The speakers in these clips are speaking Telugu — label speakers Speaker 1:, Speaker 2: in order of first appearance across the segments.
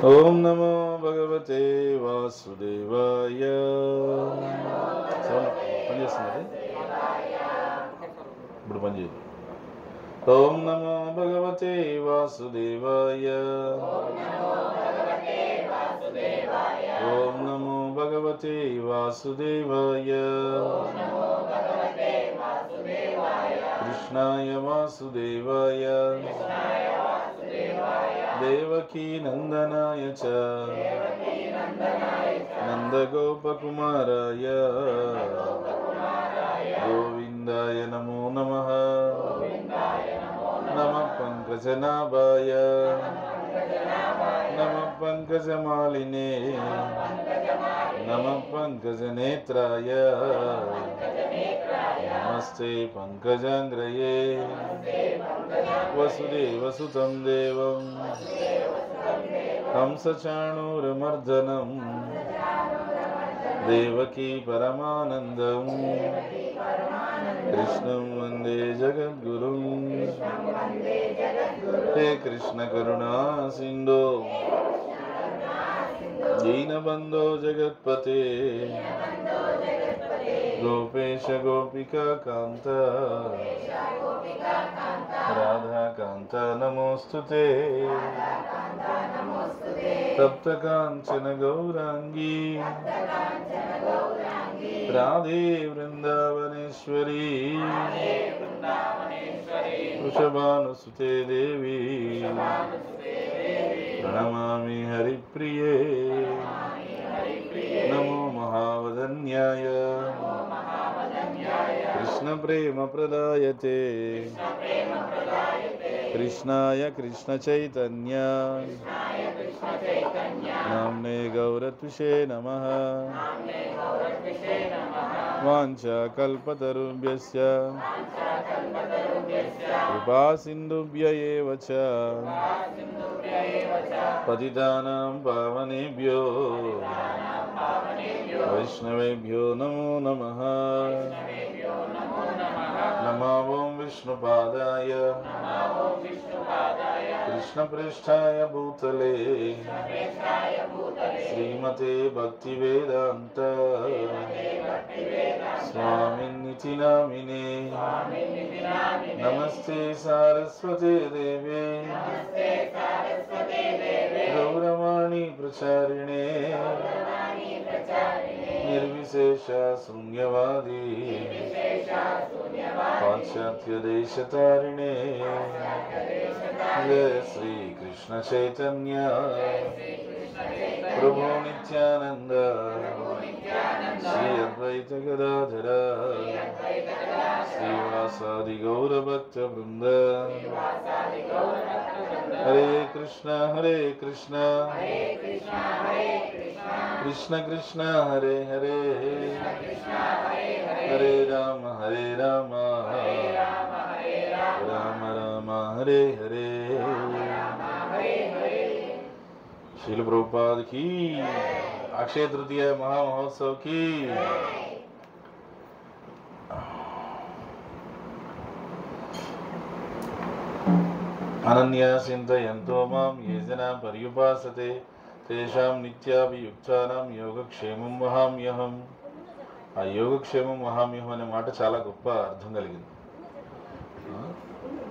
Speaker 1: ఓం నమో భగవతే వాసుదేవాయ. పనిచేస్తున్నది ఇప్పుడు పనిచేయదు. ఓం నమో భగవతే వాసుదేవాయ. ఓం నమో భగవతే వాసుదేవాయ. కృష్ణాయ వాసుదేవాయ దేవకీ నందనాయ చ నందగోపకుమారాయ గోవిందాయ నమో నమః. నమః పంకజనాభాయ నమః పంకజమాలినే నమః పంకజనేత్రాయ నమస్తే పంకజాంగ్రయే వసుదేవసుతం దేవం హంసచాణూరమర్దనం దేవకీ పరమానందం కృష్ణం వందే జగద్గురుం. హే కృష్ణ కరుణా సింధో దీనబంధో జగత్పతే గోపేశ గోపికా కాంత రాధాకాంత నమోస్తుతే. తప్త కాంచన గౌరాంగీ రాధే వృందావనేశ్వరీ వృషభానుసుతే దేవి ప్రణమామి హరిప్రియే. నమో మహావదన్యాయ కృష్ణ ప్రేమ ప్రదాయతే కృష్ణాయ కృష్ణ చైతన్య నామ్నే గౌరత్విషే నమః. వాంఛా కల్పతరుభ్యశ్చ కృపా సింధుభ్య ఏవ చ పతితానాం పావనేభ్యో వైష్ణవేభ్యో నమో నమః. నమో ఓం విష్ణుపాదాయ కృష్ణప్రేష్ఠాయ భూతలే శ్రీమతే భక్తివేదాంత స్వామిన్నితి నామినే. నమస్తే సారస్వతే దేవే గౌరవాణి ప్రచారిణే నిర్విశేష శూన్యవాది పాశ్చాత్య దేశతారిణే. జయ శ్రీ కృష్ణ చైతన్య ప్రభు నిత్యానంద శ్రీ అద్వైత గదాధర శ్రీవాసాది గౌరభక్త బృంద. హరే కృష్ణ కృష్ణ కృష్ణ హరే హరే హరే రామ రామ రామ హరే హరే. శీల ప్రభుపాద की अक्षय तृतीया महामहोत्सव की అనన్యా చింతయంతో మాం ఏ జనా పర్యుపాసతే తేషాం నిత్యాభియుక్తానాం యోగక్షేమం వహామ్యహం. ఆ యోగక్షేమం వహామ్యహం అనే మాట చాలా గొప్ప అర్థం కలిగింది.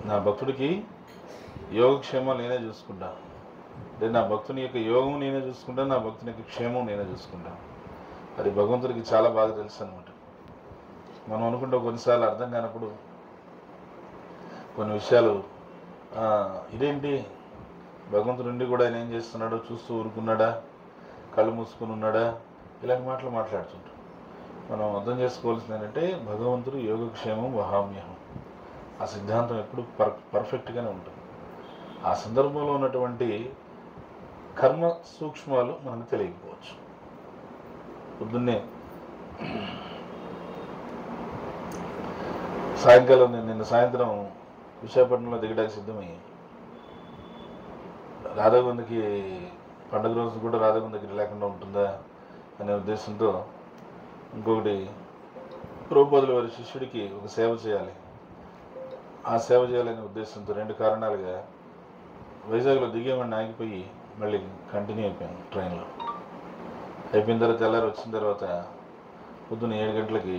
Speaker 1: నా భక్తుడికి యోగక్షేమం నేనే చూసుకుంటా, అంటే నా భక్తుని యొక్క యోగం నేనే చూసుకుంటాను, నా భక్తుని యొక్క క్షేమం నేనే చూసుకుంటాను. అది భగవంతుడికి చాలా బాగా తెలుసు అనమాట. మనం అనుకుంటే కొన్నిసార్లు అర్థం కానప్పుడు కొన్ని విషయాలు ఇదేంటి భగవంతుడి నుండి కూడా ఆయన ఏం చేస్తున్నాడో చూస్తూ ఊరుకున్నాడా, కళ్ళు మూసుకుని ఉన్నాడా, ఇలాంటి మాటలు మాట్లాడుతుంటాం. మనం అర్థం చేసుకోవాల్సింది ఏంటంటే భగవంతుడు యోగక్షేమం వహామ్యహం. ఆ సిద్ధాంతం ఎప్పుడు పర్ఫెక్ట్గానే ఉంటుంది. ఆ సందర్భంలో ఉన్నటువంటి కర్మ సూక్ష్మాలు మనకు తెలియకపోవచ్చు. పొద్దున్నే సాయంకాలం నిన్న సాయంత్రం విశాఖపట్నంలో దిగడానికి సిద్ధమయ్యి రాధాగొందకి పండుగ రోజు కూడా రాధాగొందకి లేకుండా ఉంటుందా అనే ఉద్దేశంతో ఇంకొకటి ప్రభుపాదుల వారి శిష్యుడికి ఒక సేవ చేయాలి, ఆ సేవ చేయాలనే ఉద్దేశంతో రెండు కారణాలుగా వైజాగ్లో దిగేవాడిని ఆగిపోయి మళ్ళీ కంటిన్యూ అయిపోయాను ట్రైన్లో. అయిపోయిన తర్వాత తెల్లారి వచ్చిన తర్వాత పొద్దున్న 7 గంటలకి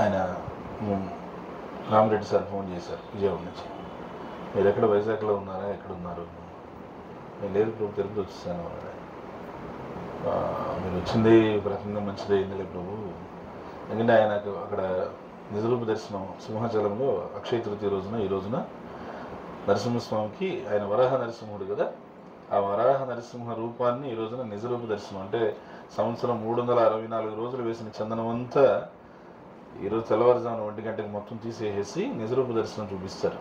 Speaker 1: ఆయన రామిరెడ్డి సార్ ఫోన్ చేశారు విజయవాడ నుంచి. మీరు ఎక్కడ వైజాగ్లో ఉన్నారా, ఎక్కడున్నారు? నేను లేదు ప్రభు, తిరుపతి వచ్చేసాను అన్నాడు. మీరు వచ్చింది ఒక రకంగా మంచిదే అయిందిలే ప్రభు, ఎందుకంటే ఆయనకు అక్కడ నిజరూప దర్శనం సింహాచలంలో అక్షయ తృతీయ రోజున ఈ రోజున నరసింహస్వామికి, ఆయన వరాహ నరసింహుడు కదా, ఆ వరాహ నరసింహ రూపాన్ని ఈ రోజున నిజరూప దర్శనం అంటే సంవత్సరం 364 రోజులు వేసిన చందనం అంతా ఈరోజు తెల్లవారుజామున 1 గంటకి మొత్తం తీసేసి నిజరూప దర్శనం చూపిస్తారు.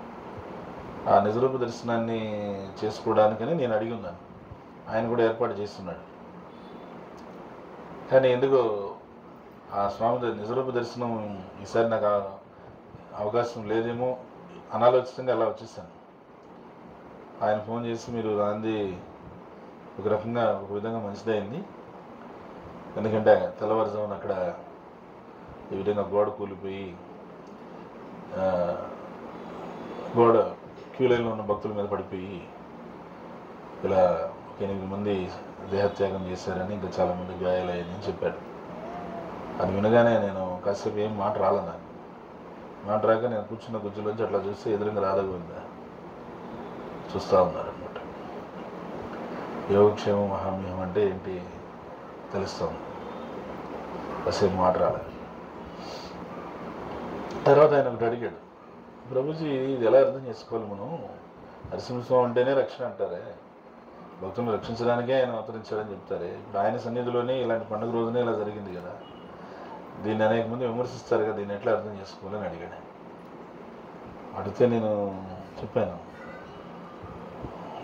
Speaker 1: ఆ నిజరూప దర్శనాన్ని చేసుకోవడానికని నేను అడిగి ఉన్నాను, ఆయన కూడా ఏర్పాటు చేస్తున్నాడు. కానీ ఎందుకో ఆ స్వామి నిజరూప దర్శనం ఈసారి నాకు అవకాశం లేదేమో అనాలోచితంగా అలా వచ్చేసాను. ఆయన ఫోన్ చేసి మీరు రాంది ఒక రకంగా ఒక విధంగా మంచిదైంది, ఎందుకంటే తెల్లవారుజామున అక్కడ ఈ విధంగా గోడ కూలిపోయి గోడ క్యూ లైన్లో ఉన్న భక్తుల మీద పడిపోయి ఇలా 8 మంది దేహత్యాగం చేశారని, ఇంకా చాలామంది గాయాలయ్యాయని చెప్పాడు. అది వినగానే నేను కాసేపు ఏం మాట రాలన్నా, మాట రాక నేను కూర్చున్న కుర్చీలోంచి అట్లా చూస్తే ఎదురుగా రాధగోవిందా చూస్తూ ఉన్నారనమాట. యోగక్షేమం మహామ్యం అంటే ఏంటి తెలుస్తాం. కాసేపు మాట రాలేదు. తర్వాత ఆయన ఒకటి అడిగాడు, ప్రభుజీ ఇది ఎలా అర్థం చేసుకోవాలి మనం? నరసింహస్వామి అంటేనే రక్షణ అంటారే, భక్తులను రక్షించడానికే ఆయన అవతరించాడని చెప్తారే, ఇప్పుడు ఆయన సన్నిధిలోనే ఇలాంటి పండుగ రోజునే ఇలా జరిగింది కదా, దీన్ని అనేక మంది విమర్శిస్తారు కదా, దీన్ని ఎట్లా అర్థం చేసుకోవాలని అడిగాడు. అడిగితే నేను చెప్పాను,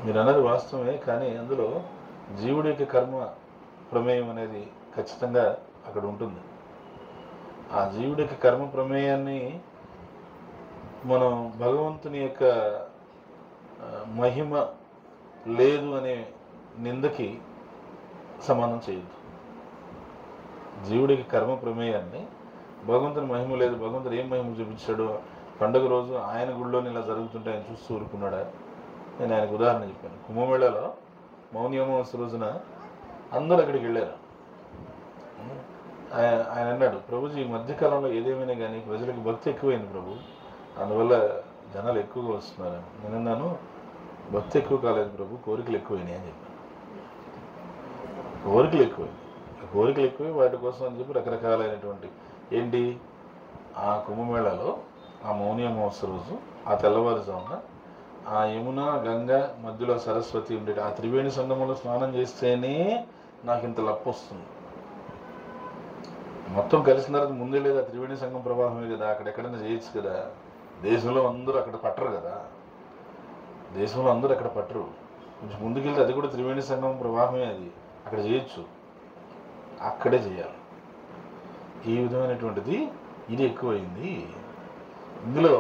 Speaker 1: మీరు అన్నది వాస్తవమే, కానీ అందులో జీవుడి యొక్క కర్మ ప్రమేయం అనేది ఖచ్చితంగా అక్కడ ఉంటుంది. ఆ జీవుడి యొక్క కర్మ ప్రమేయాన్ని మనం భగవంతుని యొక్క మహిమ లేదు అనే నిందకి సమానం చేయొద్దు. జీవుడికి కర్మ ప్రమేయాన్ని భగవంతుని మహిమ లేదు, భగవంతుడు ఏం మహిమ చూపించాడు, పండుగ రోజు ఆయన గుడిలోని ఇలా జరుగుతుంటే ఆయన చూస్తూ ఊరుకున్నాడా? నేను ఆయనకు ఉదాహరణ చెప్పాను. కుంభమేళాలో మౌని అమావాస్య రోజున అందరూ అక్కడికి వెళ్ళారు. ఆయన అన్నాడు, ప్రభుజీ ఈ మధ్యకాలంలో ఏదేమైనా కానీ ప్రజలకు భక్తి ఎక్కువైంది ప్రభు, అందువల్ల జనాలు ఎక్కువగా వస్తున్నారు. నేను అన్నాను, భక్తి ఎక్కువ కాలేదు ప్రభు, కోరికలు ఎక్కువైనాయి అని చెప్పాను. కోరికలు ఎక్కువై వాటి కోసం అని చెప్పి రకరకాలైనటువంటి ఏంటి ఆ కుంభమేళాలో ఆ మౌని అమావాస్య రోజు ఆ తెల్లవారుజామున ఆ యమున గంగ మధ్యలో సరస్వతి ఉండే ఆ త్రివేణి సంగమంలో స్నానం చేస్తేనే నాకు ఇంత లప్పు వస్తుంది. మొత్తం కలిసిన తర్వాత ముందే లేదా త్రివేణి సంగం ప్రవాహమే కదా, అక్కడెక్కడైనా చేయొచ్చు కదా. దేశంలో అందరూ అక్కడ పట్టరు కదా, దేశంలో అందరూ అక్కడ పట్టరు. కొంచెం ముందుకెళ్తే అది కూడా త్రివేణి సంగం ప్రవాహమే, అది అక్కడ చేయొచ్చు, అక్కడే చేయాలి. ఈ విధమైనటువంటిది ఇది ఎక్కువైంది. ఇందులో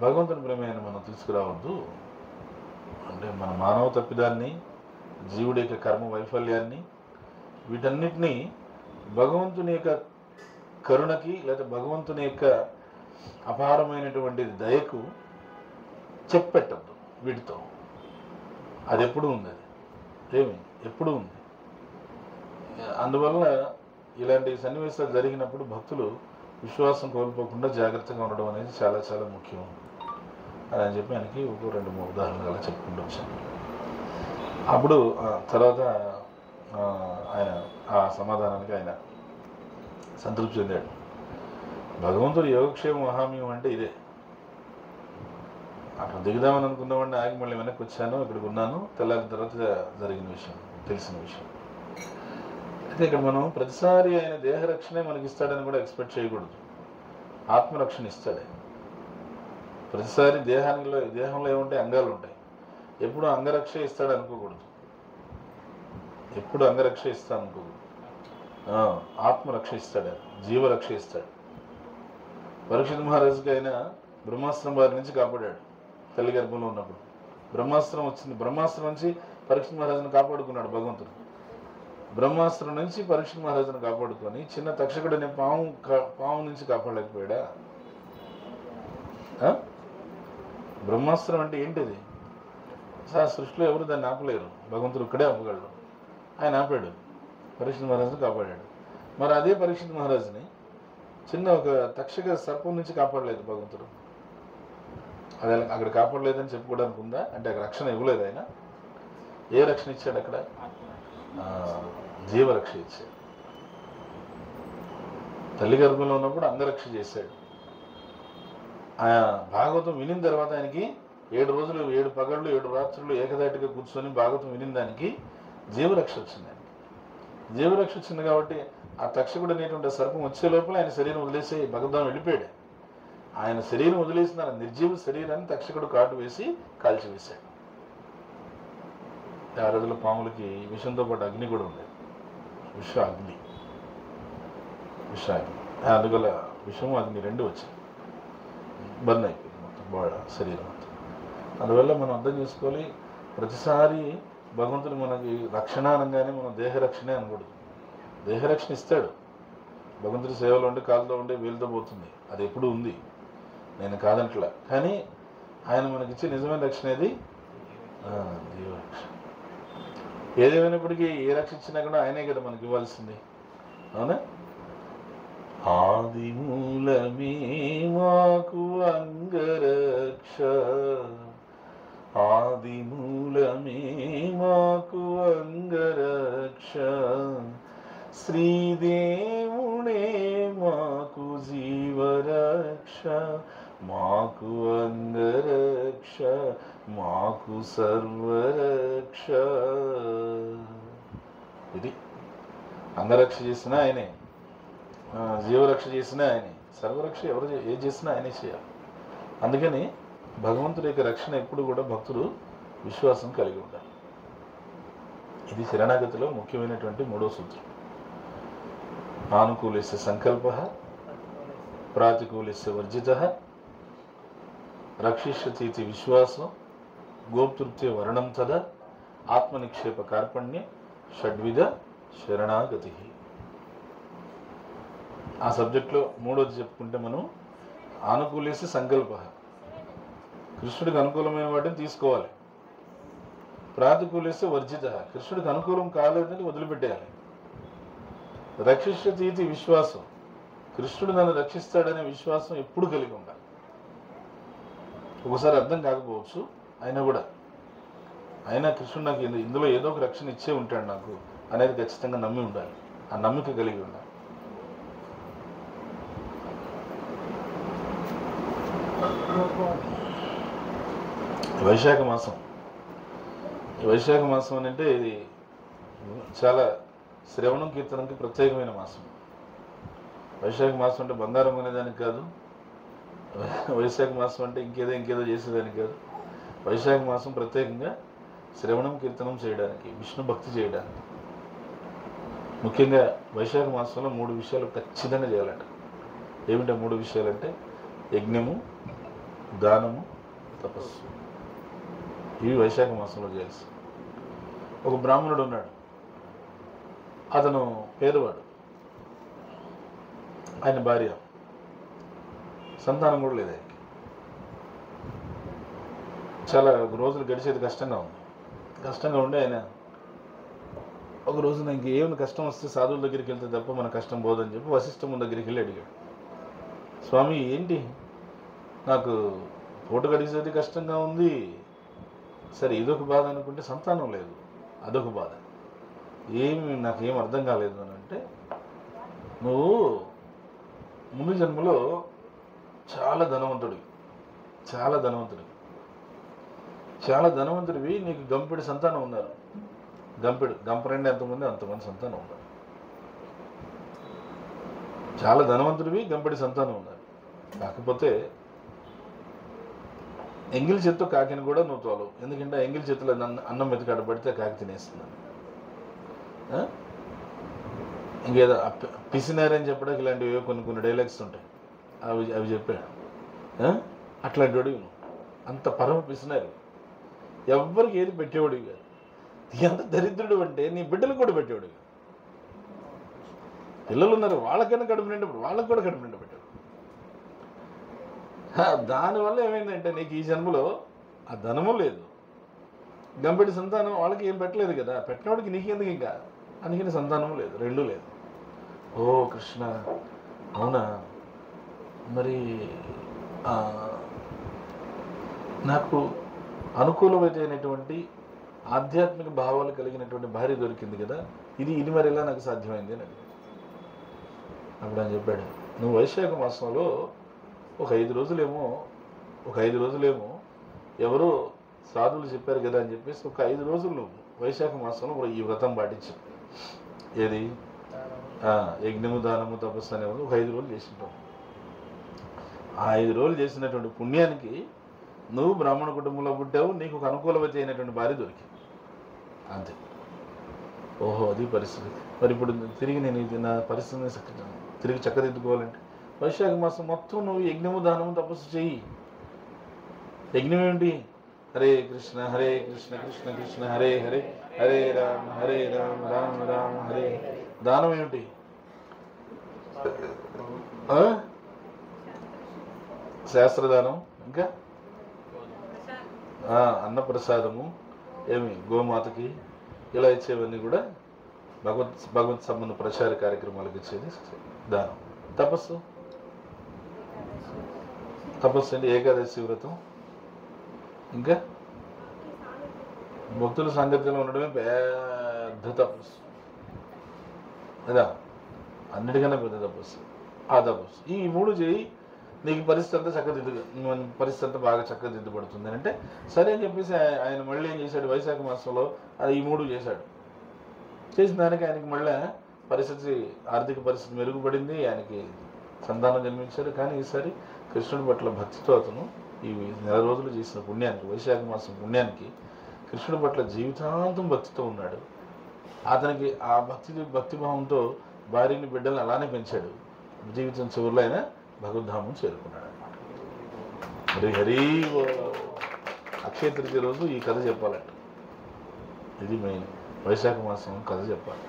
Speaker 1: భగవంతుని ప్రమేయాన్ని మనం తీసుకురావద్దు. అంటే మన మానవ తప్పిదాన్ని, జీవుడి యొక్క కర్మ వైఫల్యాన్ని, వీటన్నిటినీ భగవంతుని యొక్క కరుణకి లేదా భగవంతుని యొక్క అపారమైనటువంటి దయకు చెప్పెట్టద్దు వీటితో. అది ఎప్పుడు ఉంది, అది ఎప్పుడు ఉంది. అందువల్ల ఇలాంటి సన్నివేశాలు జరిగినప్పుడు భక్తులు విశ్వాసం కోల్పోకుండా జాగ్రత్తగా ఉండడం అనేది చాలా చాలా ముఖ్యం అని చెప్పి ఆయనకి ఒక 2-3 ఉదాహరణలు అలా చెప్పుకుంటూ వచ్చాను. అప్పుడు తర్వాత ఆయన ఆ సమాధానానికి ఆయన సంతృప్తి చెందాడు. భగవంతుడు యోగక్షేమ మహామ్యం అంటే ఇదే. అక్కడ దిగుదామని అనుకున్నవాడిని ఆగి మళ్ళీ వెనక్కి వచ్చాను, ఇక్కడికి ఉన్నాను, తెల్లారిన తర్వాత జరిగిన విషయం, తెలిసిన విషయం. అయితే ఇక్కడ మనం ప్రతిసారి ఆయన దేహరక్షణే మనకి ఇస్తాడని కూడా ఎక్స్పెక్ట్ చేయకూడదు. ఆత్మరక్షణ ఇస్తాడే ప్రతిసారి. దేహంలో ఏముంటాయి, అంగాలు ఉంటాయి. ఎప్పుడు అంగరక్ష ఇస్తాడు అనుకోకూడదు, ఎప్పుడు అంగరక్ష ఇస్తాడు అనుకోకూడదు. ఆత్మరక్ష ఇస్తాడు, జీవరక్ష ఇస్తాడు. పరీక్షిత్ మహారాజుకి ఆయన బ్రహ్మాస్త్రం బారి నుంచి కాపాడాడు. తల్లి గర్భంలో ఉన్నప్పుడు బ్రహ్మాస్త్రం వచ్చింది. బ్రహ్మాస్త్రం నుంచి పరీక్షిత్ మహారాజును కాపాడుకున్నాడు భగవంతుడు. బ్రహ్మాస్త్రం నుంచి పరీక్షిత్ మహారాజును కాపాడుకొని చిన్న తక్షకుడనే పాము నుంచి కాపాడలేకపోయాడా? బ్రహ్మాస్త్రం అంటే ఏంటిది? సృష్టిలో ఎవరు దాన్ని ఆపలేరు, భగవంతుడు ఇక్కడే ఆపగలడు. ఆయన ఆపాడు, పరీక్షిత్ మహారాజుని కాపాడాడు. మరి అదే పరీక్షిత్ మహారాజుని చిన్న ఒక తక్షక సర్పం నుంచి కాపాడలేదు భగవంతుడు. అది అక్కడ కాపాడలేదని చెప్పుకోవడానికి ఉందా? అంటే అక్కడ రక్షణ ఇవ్వలేదు ఆయన. ఏ రక్షణ ఇచ్చాడు అక్కడ? జీవరక్ష ఇచ్చాడు. తల్లి గర్భంలో ఉన్నప్పుడు అంగరక్ష చేశాడు. భాగవతం వినిన తర్వాత ఆయనకి 7 రోజులు 7 పగళ్ళు 7 రాత్రులు ఏకదాటిగా కూర్చొని భాగవతం వినిన దానికి జీవరక్ష వచ్చింది. ఆయనకి జీవరక్ష వచ్చింది కాబట్టి ఆ తక్షకుడు అనేటువంటి సర్పం వచ్చే లోపల ఆయన శరీరం వదిలేసి భగవద్ధాం వెళ్ళిపోయాడు. ఆయన శరీరం వదిలేసిన నిర్జీవ శరీరాన్ని తక్షకుడు కాటు వేసి కాల్చివేశాడు. ఆ రోజుల పాములకి విషంతో పాటు అగ్ని కూడా ఉండేది, విష అగ్ని. అందువల్ల విషము అగ్ని 2 వచ్చాయి, బర్న్ అయిపోయింది మొత్తం శరీరం అంతా. అందువల్ల మనం అర్థం చేసుకోవాలి, ప్రతిసారి భగవంతుడు మనకి రక్షణ అనగానే మనం దేహరక్షణే అనకూడదు. దేహరక్షణ ఇస్తాడు భగవంతుడి సేవలో ఉండి, కాలుతో ఉండి వేలుతో పోతుంది, అది ఎప్పుడు ఉంది, నేను కాదంటలా. కానీ ఆయన మనకిచ్చే నిజమైన రక్షణ ఏది? జీవరక్షణ. ఏదేమైనప్పటికీ ఏ రక్ష ఇచ్చినా కూడా ఆయనే కదా మనకి ఇవ్వాల్సింది, అవునా? ఆది మూలమే మాకు అంగరక్ష, ఆది మూలమే మాకు అంగరక్ష, శ్రీదేవుడే మాకు జీవరక్ష, మాకు అంగరక్ష, మాకు సర్వరక్ష. ఇది అంగరక్ష చేసిన ఆయనే, జీవరక్ష చేసినా ఆయనే, సర్వరక్ష ఎవరు ఏది చేసినా ఆయనే చేయాలి. అందుకని భగవంతుడి యొక్క రక్షణ ఎప్పుడు కూడా భక్తుడు విశ్వాసం కలిగి ఉండాలి. ఇది శరణాగతిలో ముఖ్యమైనటువంటి 3వ సూత్రం. ఆనుకూలస్య సంకల్ప, ప్రాతికూలస్య వర్జిత, రక్షిష్యతీతి విశ్వాసం, గోప్తృప్తి వర్ణం తదా, ఆత్మనిక్షేప కార్పణ్య, షడ్విధ శరణాగతి. ఆ సబ్జెక్ట్లో 3వది చెప్పుకుంటే మనం ఆనుకూలస్య సంకల్ప, కృష్ణుడికి అనుకూలమైన వాటిని తీసుకోవాలి. ప్రాతికూలస్య వర్జిత, కృష్ణుడికి అనుకూలం కాలేదని వదిలిపెట్టేయాలి. రక్షిష్యతీతి విశ్వాసం, కృష్ణుడు నన్ను రక్షిస్తాడనే విశ్వాసం ఎప్పుడు కలిగి ఉండాలి. ఒకసారి అర్థం కాకపోవచ్చు, అయినా కూడా అయినా కృష్ణుడు నాకు ఇందులో ఏదో ఒక రక్షణ ఇచ్చే ఉంటాడు నాకు అనేది ఖచ్చితంగా నమ్మి ఉండాలి, ఆ నమ్మిక కలిగి ఉండాలి. వైశాఖ మాసం, ఈ వైశాఖ మాసం అంటే ఇది చాలా శ్రవణం కీర్తనంకి ప్రత్యేకమైన మాసం. వైశాఖ మాసం అంటే బంగారం కొనేదానికి కాదు, వైశాఖ మాసం అంటే ఇంకేదో చేసేదానికి కాదు. వైశాఖ మాసం ప్రత్యేకంగా శ్రవణం కీర్తనం చేయడానికి, విష్ణు భక్తి చేయడానికి. ముఖ్యంగా వైశాఖ మాసంలో 3 విషయాలు ఖచ్చితంగా చేయాలంట. ఏమిటా 3 విషయాలంటే? యజ్ఞము, దానము, తపస్సు. ఇవి వైశాఖ మాసంలో చేయాల్సి. ఒక బ్రాహ్మణుడు ఉన్నాడు, అతను పేదవాడు, ఆయన భార్య, సంతానం కూడా లేదు ఆయనకి. చాలా రోజులు గడిచేది కష్టంగా ఉండి ఆయన ఒక రోజున ఇంకేమైనా కష్టం వస్తే సాధువుల దగ్గరికి వెళ్తే తప్ప మన కష్టం పోదని చెప్పి వశిష్ఠముని దగ్గరికి వెళ్ళి అడిగాడు, స్వామి ఏంటి నాకు పూట గడిచేది కష్టంగా ఉంది, సరే ఇదొక బాధ అనుకుంటే సంతానం లేదు, అదొక బాధ, నాకేం అర్థం కాలేదు అని అంటే, నువ్వు ముందు జన్మలో చాలా ధనవంతుడివి, నీకు గంపెడి సంతానం ఉన్నారు. గంపరెండు ఎంతమంది అంతమంది సంతానం ఉన్నారు. చాలా ధనవంతుడివి, గంపెడి సంతానం ఉన్నారు. కాకపోతే ఎంగిల్ చేత్తో కాకిని కూడా నువ్వు తోలవు, ఎందుకంటే ఎంగిల్ చేతిలో అన్నం మెతికాడ పడితే కాకి తినేస్తున్నాను. ఇంకేదో పిసినారని చెప్పడానికి ఇలాంటివి కొన్ని డైలాగ్స్ ఉంటాయి, అవి చెప్పాడు. అట్లాంటి వాడివి నువ్వు, అంత పరమ పిసినారు, ఎవ్వరికి ఏది పెట్టేవాడివి కాదు. ఎంత దరిద్రుడు అంటే నీ బిడ్డలకు కూడా పెట్టేవాడు. పిల్లలు ఉన్నారు, వాళ్ళకైనా కడుపు నిండా, వాళ్ళకు కూడా కడుపు నిండా పెట్టాడు. దానివల్ల ఏమైందంటే నీకు ఈ జన్మలో ఆ ధనము లేదు, గంపెడి సంతానం వాళ్ళకి ఏం పెట్టలేదు కదా, పెట్టినవాడికి నీకెందుకు ఇంకా, అందుకని సంతానం లేదు, రెండూ లేదు. ఓ కృష్ణ, అవునా, మరి నాకు అనుకూలమైనటువంటి ఆధ్యాత్మిక భావాలు కలిగినటువంటి భార్య దొరికింది కదా, ఇది మరి ఎలా నాకు సాధ్యమైంది అని అడిగాడు. అప్పుడు ఆయన చెప్పాడు, నువ్వు వైశాఖ మాసంలో ఒక 5 రోజులేమో ఎవరో సాధువులు చెప్పారు కదా అని చెప్పేసి ఒక 5 రోజులు నువ్వు వైశాఖ మాసంలో ఈ వ్రతం పాటించావు. ఏది, యజ్ఞము దానము తపస్సు అనేవి ఒక 5 రోజులు చేసింటావు. ఆ 5 రోజులు చేసినటువంటి పుణ్యానికి నువ్వు బ్రాహ్మణ కుటుంబంలో పుట్టావు, నీకు ఒక అనుకూలవతి అయినటువంటి భార్య దొరికింది, అంతే. ఓహో, అది పరిస్థితి. మరి ఇప్పుడు తిరిగి నేను నా పరిస్థితిని తిరిగి చక్కదిద్దుకోవాలంటే వైశాఖ మాసం మొత్తం నువ్వు యజ్ఞము దానము తపస్సు చెయ్యి. యజ్ఞం ఏమిటి? హరే కృష్ణ కృష్ణ కృష్ణ హరే హరే, హరే రామ రామ రామ హరే. దానం ఏమిటి? శాస్త్రదానం, ఇంకా అన్నప్రసాదము, ఏమి గోమాతకి ఇలా ఇచ్చేవన్నీ కూడా భగవత్ సంబంధ ప్రచార కార్యక్రమాలకు ఇచ్చేది దానం. తపస్సు అంటే ఏకాదశి వ్రతం, ఇంకా భక్తుల సాంగత్యంలో ఉండడమే పెద్ద తపస్సు. అదా అన్నిటికన్నా పెద్ద తపస్సు, ఆ తపస్సు. ఈ 3 చేయి, నీకు పరిస్థితి అంతా బాగా చక్కదిద్దుపడుతుంది అంటే సరే అని చెప్పేసి ఆయన మళ్ళీ ఏం చేశాడు, వైశాఖ మాసంలో ఈ 3 చేశాడు. చేసిన దానికి ఆయనకి మళ్ళీ ఆర్థిక పరిస్థితి మెరుగుపడింది, ఆయనకి సంతానం జన్మించారు. కానీ ఈసారి కృష్ణుడి పట్ల భక్తితో అతను ఈ 4 రోజులు చేసిన పుణ్యానికి, వైశాఖ మాసం పుణ్యానికి కృష్ణుడి పట్ల జీవితాంతం భక్తితో ఉన్నాడు. అతనికి ఆ భక్తిభావంతో భార్యని బిడ్డలను అలానే పెంచాడు. జీవితం చివరిలో ఆయన భగవద్ధామం చేరుకున్నాడు అనమాట. హరి హరి. అక్షయ తృతీయ రోజు ఈ కథ చెప్పాలంట, ఇది మెయిన్. వైశాఖ మాసం కథ చెప్పాలి,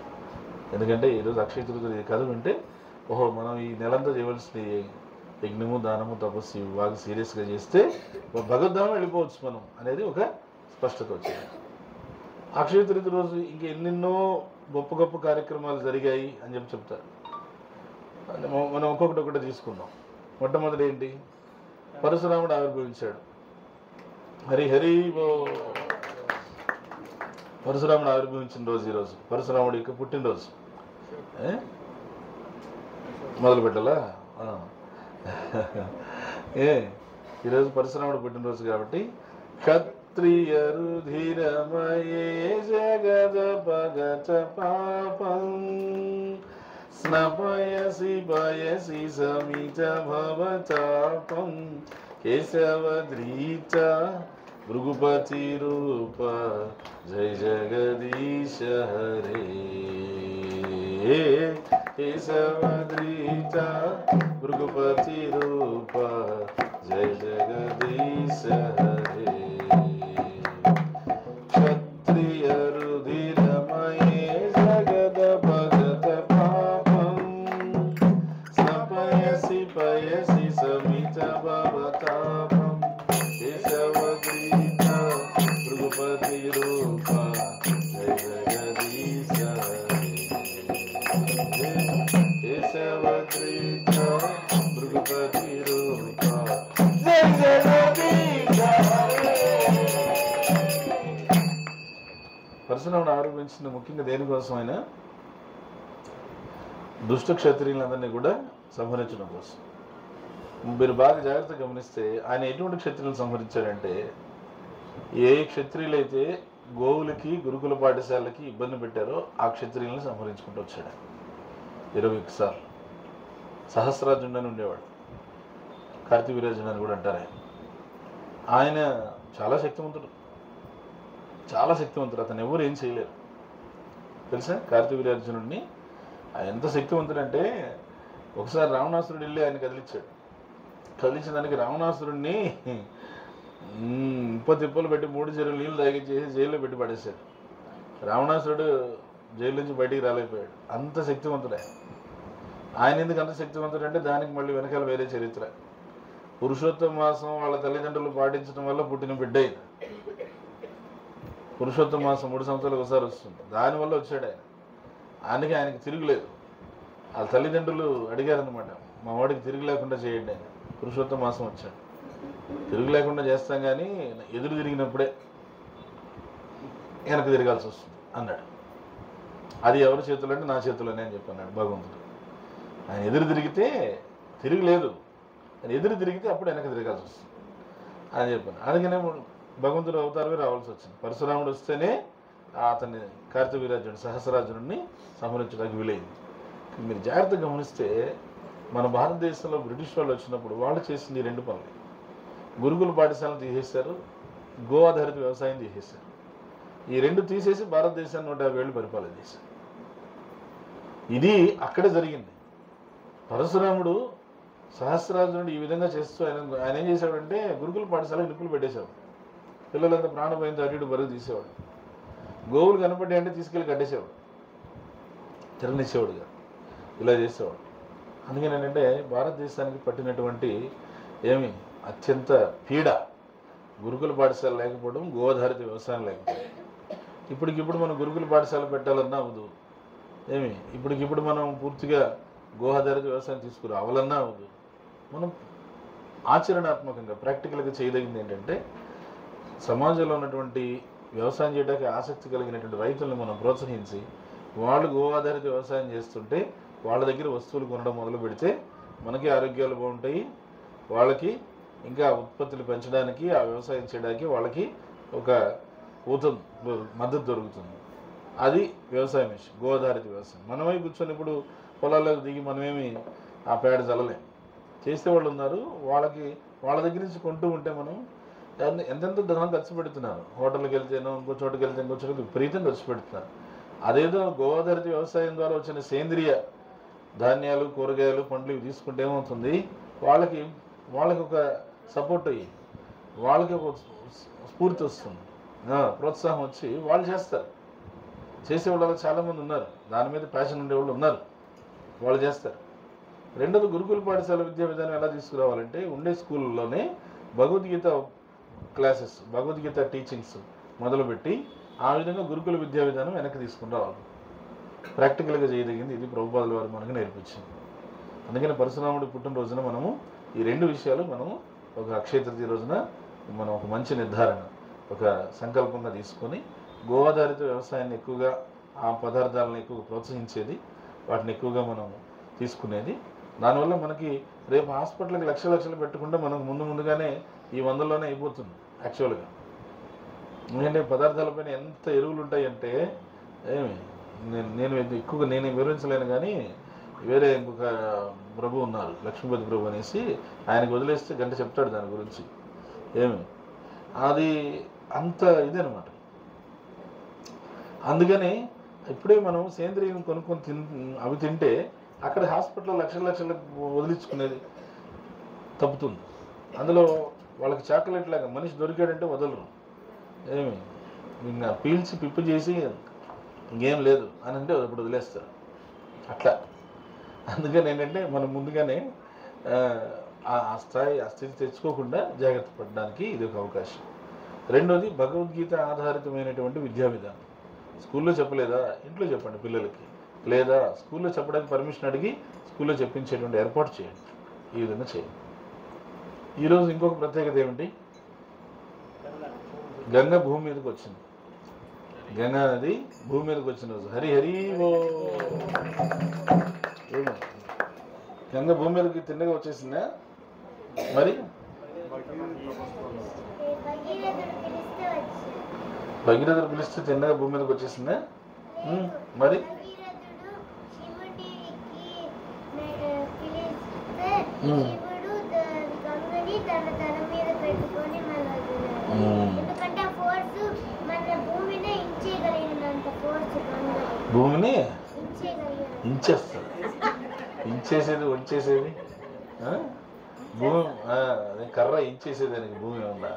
Speaker 1: ఎందుకంటే ఈరోజు అక్షయ తృతీయ కథ వింటే ఓహో, మనం ఈ నెలంతా చేయవలసిన యజ్ఞము దానము తపస్సు బాగా సీరియస్గా చేస్తే భగవద్ధామం వెళ్ళిపోవచ్చు మనం అనేది ఒక స్పష్టత వచ్చింది. అక్షయ తృతీయ రోజు ఇంకా ఎన్నెన్నో గొప్ప గొప్ప కార్యక్రమాలు జరిగాయి అని చెప్తారు. మనం ఒక్కొక్కటి తీసుకుందాం. మొట్టమొదటి ఏంటి? పరశురాముడు ఆవిర్భవించాడు. హరి హరి. పరశురాముడు ఆవిర్భవించిన రోజు ఈరోజు, పరశురాముడి యొక్క పుట్టినరోజు. మొదలు పెట్టాలా? ఈరోజు పరశురాముడు పుట్టినరోజు కాబట్టి క్షత్రియరు ధీరమయే జగదపగత పాపం స్నపయసి పయసి సమిత భవతాపం కేశవద్రీత భృగుపతి రూప జయ జగదీశ హరే. కేశవద్రీత భృగుపతి రూప జయ జగదీశ హరే. క్షత్రియరు ధీరమయే జగద భగత పాపం స్నపయసి పయసి సమిత భవతాపం కేశవద్రీత భృగుపతి రూప జయ జగదీశ హరే. కేశవద్రీత భృగుపతి రూప జయ జగదీశ హరే. పరశురాముడు ఆరోపించింది ముఖ్యంగా దేనికోసమైనా దుష్ట క్షత్రియులందరినీ కూడా సంహరించడం కోసం. మీరు బాగా జాగ్రత్తగా గమనిస్తే ఆయన ఎటువంటి క్షత్రియులను సంహరించారంటే, ఏ క్షత్రియులైతే గోవులకి గురుకుల పాఠశాలకి ఇబ్బంది పెట్టారో ఆ క్షత్రియులను సంహరించుకుంటూ వచ్చాడు 21 సార్లు. సహస్రార్జునుడు అని ఉండేవాడు, కార్తీవీర్యార్జునుడు అని కూడా అంటారు. ఆయన చాలా శక్తివంతుడు, అతను ఎవరు ఏం చేయలేరు తెలుసా. కార్తీవీర్యార్జునుడిని ఆయన ఎంత శక్తివంతుడంటే ఒకసారి రావణాసురుడు వెళ్ళి ఆయన కదిలించిన దానికి రావణాసురుడిని తిప్పలు పెట్టి 3 చెరువులు నీళ్ళు తాగించేసి జైల్లో పెట్టి పడేశాడు. రావణాసురుడు జైలు నుంచి బయటికి రాలేకపోయాడు, అంత శక్తివంతుడే. ఆయన ఎందుకు అంత శక్తివంతుడు అంటే దానికి మళ్ళీ వెనకాల వేరే చరిత్ర. పురుషోత్తమ మాసం వాళ్ళ తల్లిదండ్రులు పాటించడం వల్ల పుట్టిన బిడ్డ. పురుషోత్తమ మాసం 3 సంవత్సరాలకు ఒకసారి వస్తుంది, దానివల్ల వచ్చాడు ఆయన. అందుకే ఆయనకి తిరుగులేదు. వాళ్ళ తల్లిదండ్రులు అడిగారనమాట, మా వాడికి తిరుగు లేకుండా చేయండి అని. పురుషోత్తమ మాసం వచ్చాడు, తిరుగు లేకుండా చేస్తాం కానీ ఎదురు తిరిగినప్పుడే వెనక్కి తిరగాల్సి వస్తుంది అన్నాడు. అది ఎవరి చేతులు అంటే నా చేతులోనే అని చెప్పన్నాడు భగవంతుడు. ఆయన ఎదురు తిరిగితే తిరగలేదు, ఆయన ఎదురు తిరిగితే అప్పుడు వెనక్కి తిరగాల్సి వస్తుంది అని చెప్పాను. అందుకనే భగవంతుడు అవతారమే రావాల్సి వచ్చింది. పరశురాముడు వస్తేనే అతన్ని కార్తవీర్యార్జునుడు సహస్రార్జునుడిని సంహరించడానికి వీలైంది. మీరు జాగ్రత్తగా గమనిస్తే మన భారతదేశంలో బ్రిటిష్ వాళ్ళు వచ్చినప్పుడు వాళ్ళు చేసింది 2 పనులు. గురుకుల పాఠశాలను తీసేశారు, గో ఆధారిత వ్యవసాయం తీసేశారు. ఈ 2 తీసేసి భారతదేశాన్ని 150 ఏళ్ళు పరిపాలన చేశారు. ఇది అక్కడే జరిగింది. పరశురాముడు సహస్రార్జునుడు ఈ విధంగా చేస్తూ ఆయన ఏం చేశాడంటే గురుకుల పాఠశాలకు నిప్పులు పెట్టేశాడు. పిల్లలంతా ప్రాణభయంతో అటు ఇటు బరువు తీసేవాడు. గోవులు కనపడ్డాయి అంటే తీసుకెళ్ళి కట్టేసేవాడు, తిరగనిచ్చేవాడుగా, ఇలా చేసేవాడు. అందుకని ఏంటంటే భారతదేశానికి పట్టినటువంటి అత్యంత పీడ గురుకుల పాఠశాల లేకపోవడం, గోధారిత వ్యవసాయం లేకపోవడం. ఇప్పటికిప్పుడు మనం గురుకుల పాఠశాల పెట్టాలన్నా అవదు. ఇప్పటికిప్పుడు మనం పూర్తిగా గోధారిత వ్యవసాయం తీసుకురావాలన్నా అవదు. మనం ఆచరణాత్మకంగా ప్రాక్టికల్గా చేయదగింది ఏంటంటే సమాజంలో ఉన్నటువంటి వ్యవసాయం చేయడానికి ఆసక్తి కలిగినటువంటి రైతులను మనం ప్రోత్సహించి వాళ్ళు గో ఆధారిత వ్యవసాయం చేస్తుంటే వాళ్ళ దగ్గర వస్తువులు కొనడం మొదలు పెడితే మనకి ఆరోగ్యాలు బాగుంటాయి, వాళ్ళకి ఇంకా ఉత్పత్తులు పెంచడానికి, ఆ వ్యవసాయం చేయడానికి వాళ్ళకి ఒక మద్దతు దొరుకుతుంది. అది వ్యవసాయం విషయం, గో ఆధారిత వ్యవసాయం. మనమై కూర్చొని ఇప్పుడు పొలాల్లోకి దిగి మనమేమి ఆ పేడ చల్లలేం. చేసే వాళ్ళు ఉన్నారు, వాళ్ళ దగ్గర నుంచి కొంటూ ఉంటే మనం ఎంతెంత ధనం ఖర్చు పెడుతున్నారు. హోటల్కి వెళ్తేనో ఇంకో చోటుకి వెళ్తే ఇంకో చోటుకి విపరీతంగా ఖర్చు పెడుతున్నారు. అదేదో గో ఆధారిత వ్యవసాయం ద్వారా వచ్చిన సేంద్రియ ధాన్యాలు, కూరగాయలు, పండ్లు ఇవి తీసుకుంటే ఏమవుతుంది, వాళ్ళకి ఒక సపోర్ట్ అయ్యి వాళ్ళకి ఒక స్ఫూర్తి వస్తుంది, ప్రోత్సాహం వచ్చి వాళ్ళు చేస్తారు. చేసేవాళ్ళు చాలామంది ఉన్నారు, దాని మీద ప్యాషన్ ఉండేవాళ్ళు ఉన్నారు, వాళ్ళు చేస్తారు. రెండోది గురుకుల పాఠశాల విద్యా విధానం ఎలా తీసుకురావాలంటే ఉండే స్కూల్లోనే భగవద్గీత క్లాసెస్, భగవద్గీత టీచింగ్స్ మొదలుపెట్టి ఆ విధంగా గురుకుల విద్యా విధానం వెనక్కి తీసుకుని రావాలి. ప్రాక్టికల్గా చేయదగింది ఇది ప్రభుపాదుల వారు మనకు నేర్పించింది. అందుకని పరశురాముడి పుట్టినరోజున మనము ఈ 2 విషయాలు మనము ఒక అక్షయ తృతీయ రోజున మనం ఒక మంచి నిర్ధారణ, ఒక సంకల్పంగా తీసుకొని గో ఆధారిత వ్యవసాయాన్ని ఎక్కువగా, ఆ పదార్థాలను ఎక్కువగా ప్రోత్సహించేది, వాటిని ఎక్కువగా మనం తీసుకునేది. దానివల్ల మనకి రేపు హాస్పిటల్కి లక్షలు పెట్టకుండా మనకు ముందుగానే ఈ 100లోనే అయిపోతుంది యాక్చువల్గా. ఎందుకంటే పదార్థాలపైన ఎంత ఎరువులు ఉంటాయంటే నేను ఎక్కువగా నేనే వివరించలేను, కానీ వేరే ఇంకొక ప్రభు ఉన్నారు, లక్ష్మీపతి ప్రభు అనేసి, ఆయనకు వదిలేస్తే గంట చెప్తాడు దాని గురించి. అది అంత ఇదనమాట. అందుకని ఇప్పుడే మనం సేంద్రియం కొనుక్కొని అవి తింటే అక్కడ హాస్పిటల్లో లక్షలు వదిలించుకునేది తప్పుతుంది. అందులో వాళ్ళకి చాక్లెట్ లాగా మనిషి దొరికాడంటే వదలరు, ఇంకా పీల్చి పిప్పు చేసి ఇంకేం లేదు అని అంటే అప్పుడు వదిలేస్తారు అట్లా. అందుకని ఏంటంటే మనం ముందుగానే ఆ స్థితి తెచ్చుకోకుండా జాగ్రత్త పడడానికి ఇది ఒక అవకాశం. రెండోది భగవద్గీత ఆధారితమైనటువంటి విద్యా విధానం. స్కూల్లో చెప్పలేదా, ఇంట్లో చెప్పండి పిల్లలకి, లేదా స్కూల్లో చెప్పడానికి పర్మిషన్ అడిగి స్కూల్లో చెప్పించేటువంటి ఏర్పాటు చేయండి. ఈ విధంగా చేయండి. ఈరోజు ఇంకొక ప్రత్యేకత ఏమిటి, గంగ భూమి మీదకి వచ్చింది. గంగా నది భూమి మీదకి వచ్చిన రోజు హరి ఓ. గంగ భూమి మీదకి తిన్నగా వచ్చేసిందా మరి? భగీరథుడు పిలిస్తే తిన్నగా భూమి మీదకి వచ్చేసిందా మరి? భూమిని ఇంచేస్తుంది, ఇంచేసేది వంచేసేది భూమి, కర్ర ఇంచేసేది దానికి భూమి ఉందా?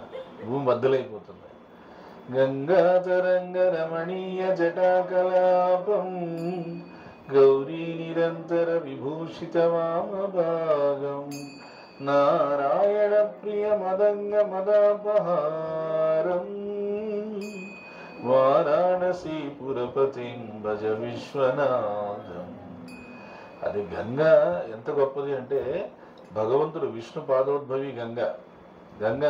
Speaker 1: భూమి బద్దలైపోతుంది. గంగాతరంగ రమణీయ జటాకలాపం గౌరీ నిరంతర విభూషిత వామభాగం నారాయణ ప్రియ మదంగ మదాపహారం వారాణసీ పురపతిం భజ విశ్వనాథం. అది గంగ ఎంత గొప్పది అంటే భగవంతుడు విష్ణు పాదోద్భవి గంగ. గంగ